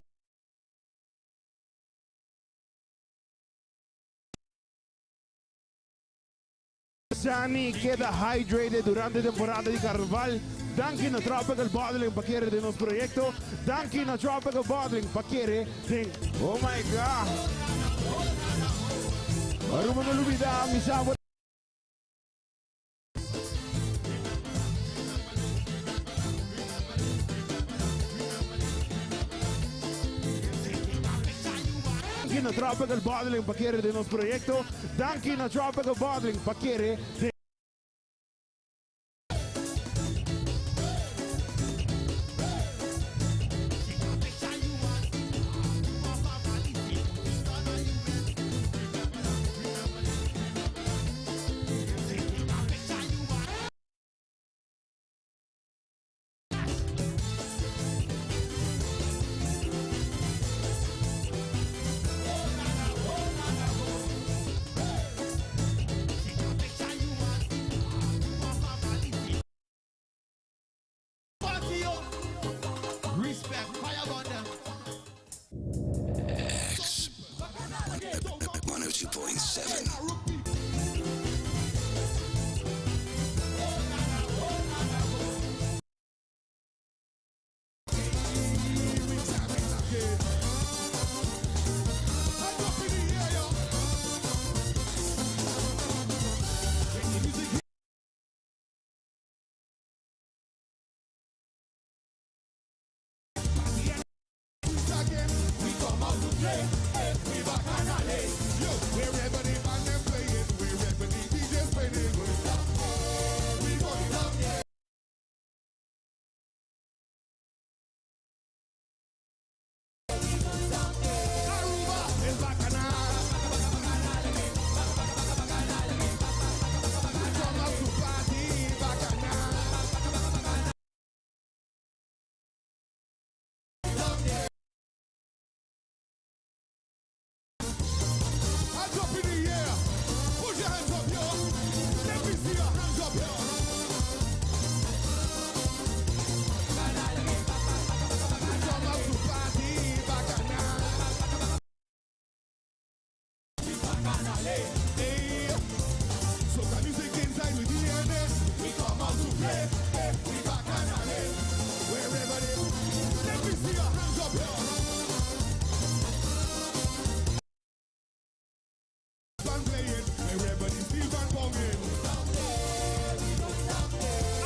Sani queda hydrated durante temporada di Carnaval. Danke na Tropical Bottling paquere de nos proyecto. Danke na Tropical Bottling paquere de... Oh my God. Aruma no lubida, misamo. Danke na Tropical Bottling paquere de nos proyecto. Danke na Tropical Bottling paquere de... Respect, fire on them. X 102.7. Wherever the band them playing, wherever the DJs playing, we going down there. Aruba is bacchanal. Come out to party, bacchanal. Hands up in the air. Put your hands up, yo. Let me see your hands up, yo. Come out to party, bacchanal. Hey. Soca music inside with DNA. We come out to play. We bacchanal. Wherever they. Let me see your hands up, yo. Band playing, wherever the steel band bonging.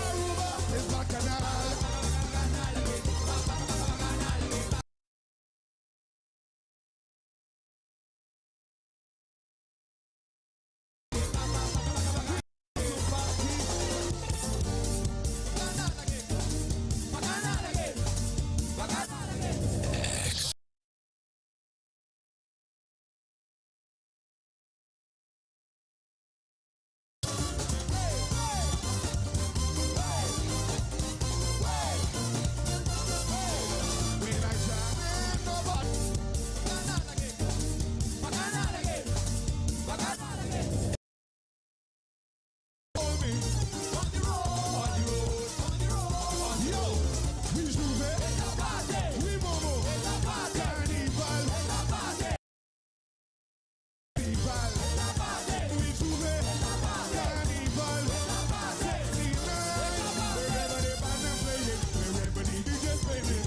Aruba is bacchanal. When I jam in the bus, hold me. On the road. Yo, we Juve, we Momo, Carnival, we Juve, Carnival, sexy night. Wherever the band them playing, wherever the DJs playing.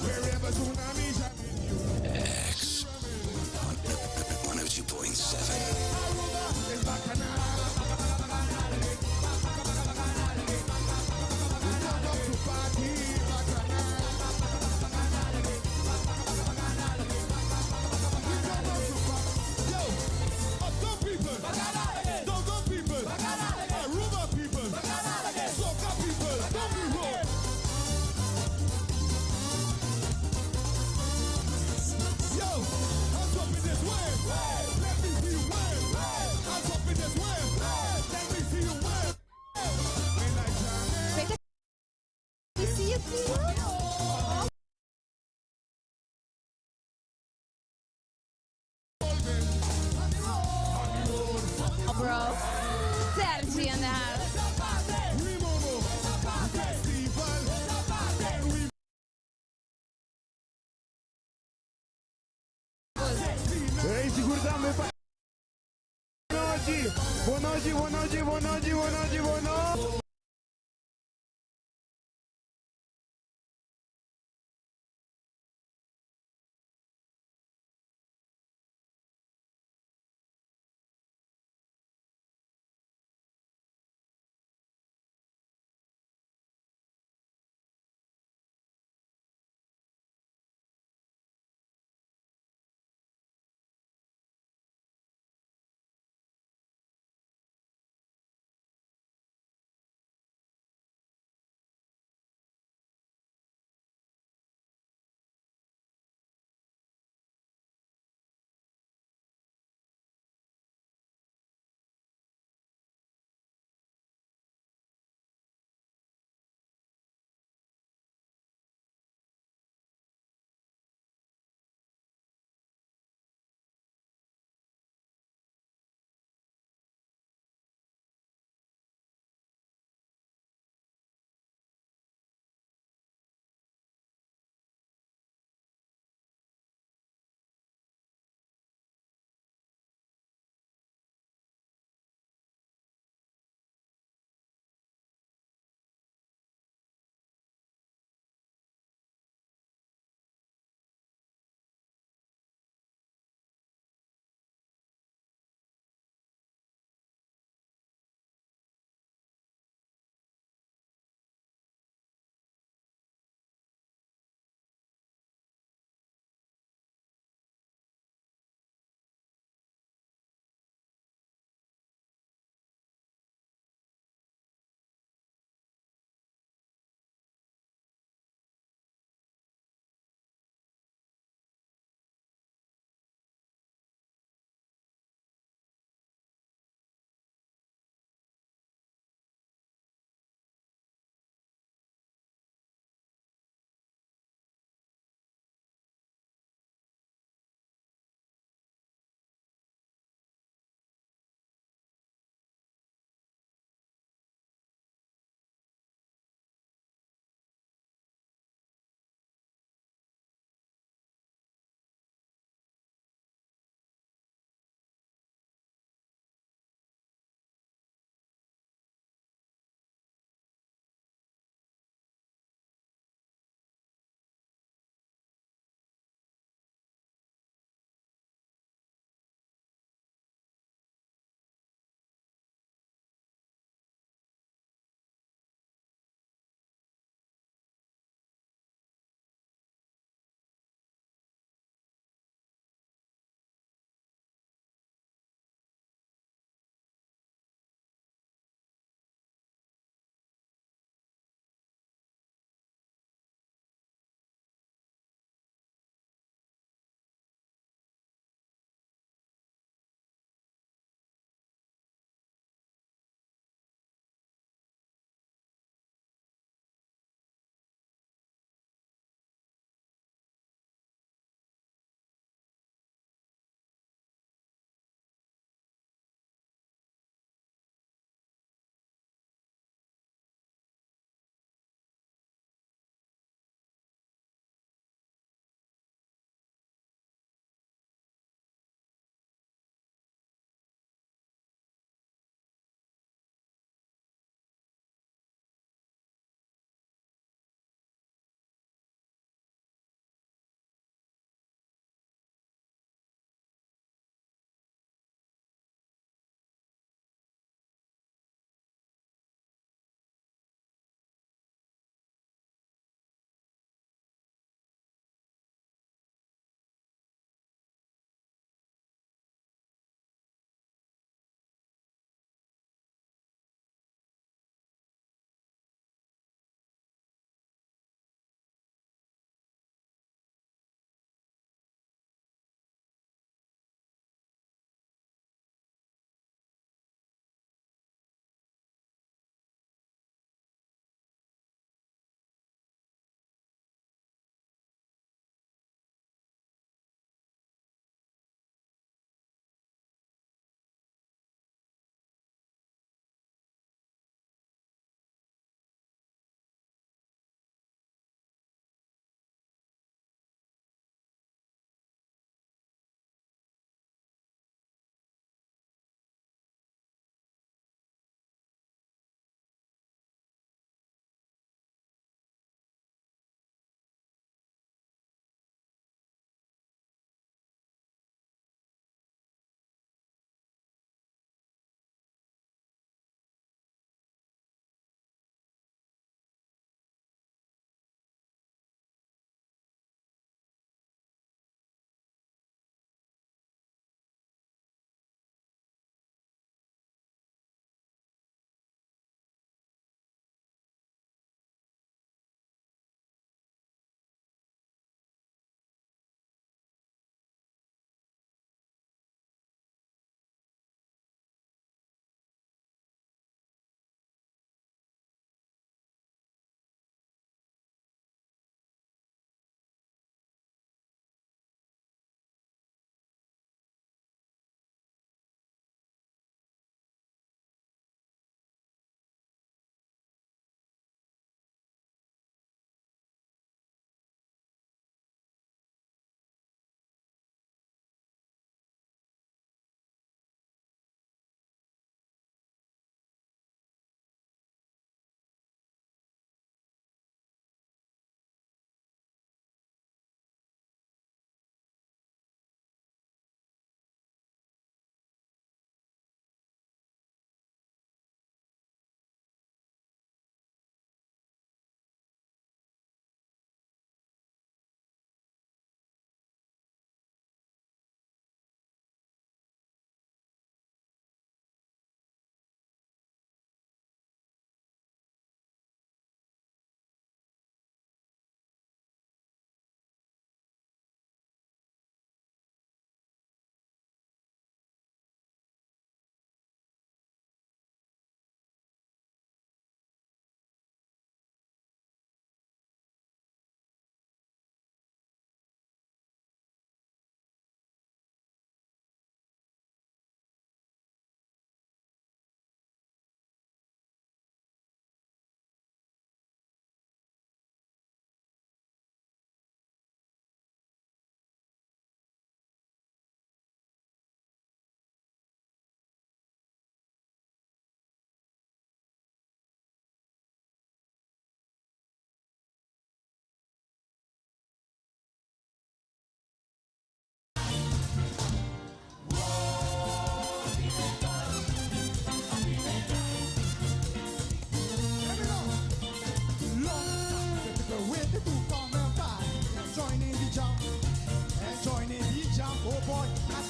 Wherever tsunami jamming you. X 102.7. Aruba is bacchanal. We come up to party, bacchanal. We come up to party. Yo, uptown people, downtown people, Aruba people, Soca people, don't be wrong. Yo, hands up in this way. Let me see you wave. Hands up in this way. Let me see you wave. When I jam in, We see you, hold me. On the road. bro. Sergi in the house. Ei, segura também pra... Boa noite, boa noite, boa noite, boa noite, boa noite.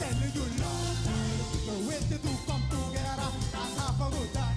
telling you love. The way to do come together, that's half a good time.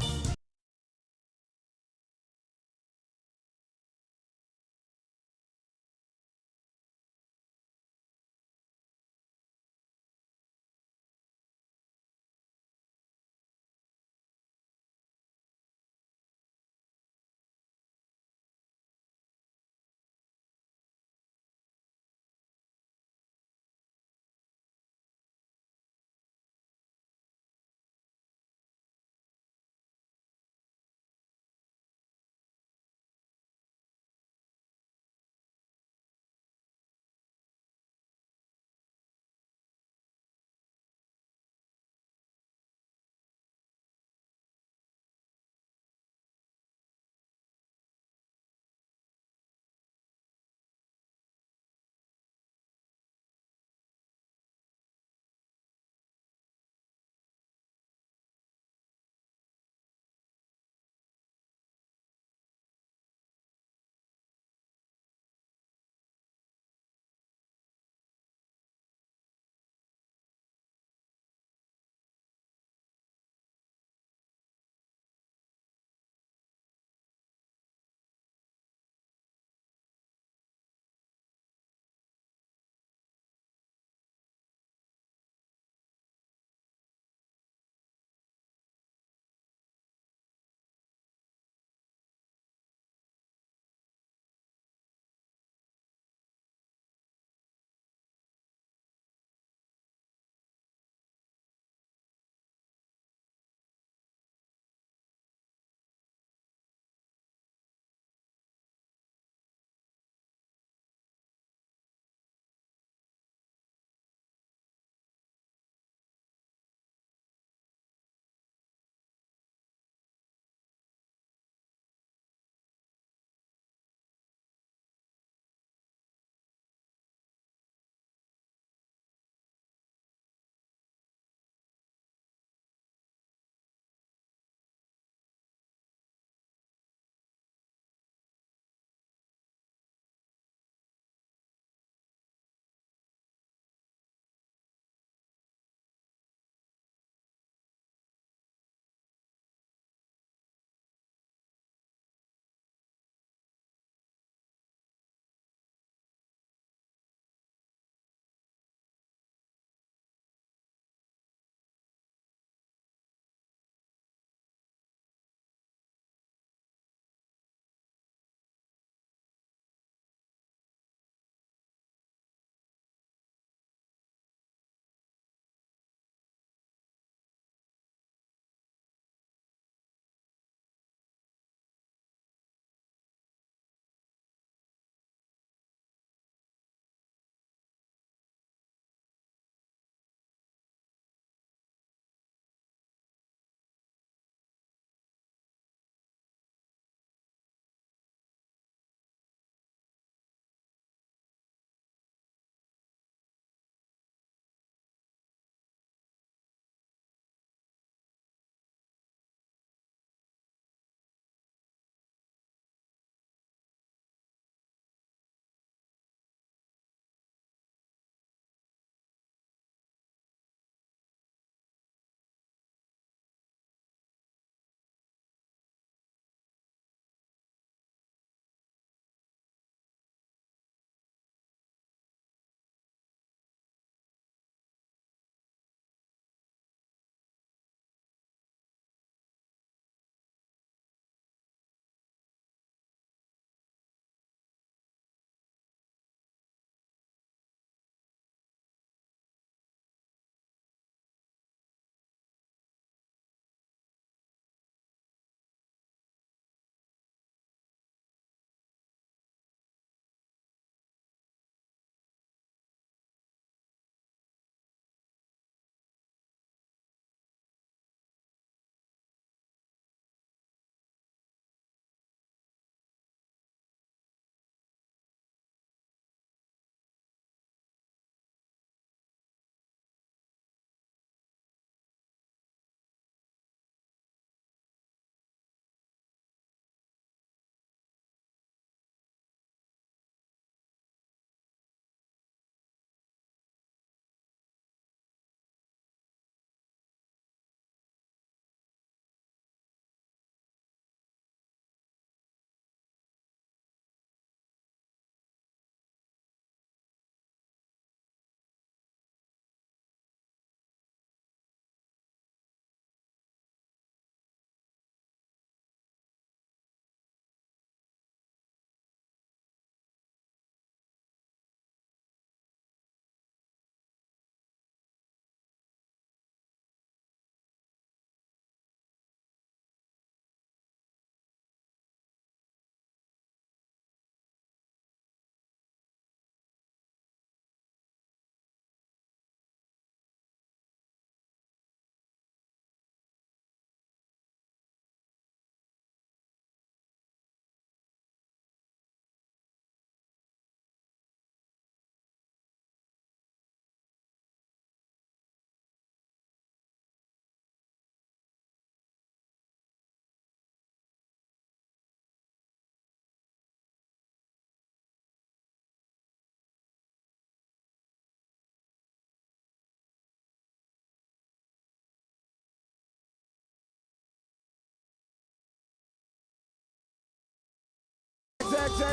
No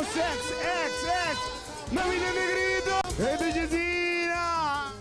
sex, X. No mi negrito. Esto es Yesina.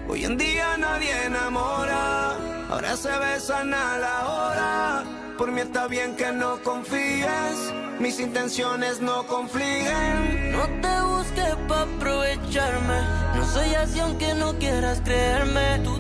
Hoy en día nadie enamora, ahora se besan a la hora. Por mí está bien que no confíes, mis intenciones no confliguen. No te busques pa' aprovecharme, no soy así aunque no quieras creerme. Tú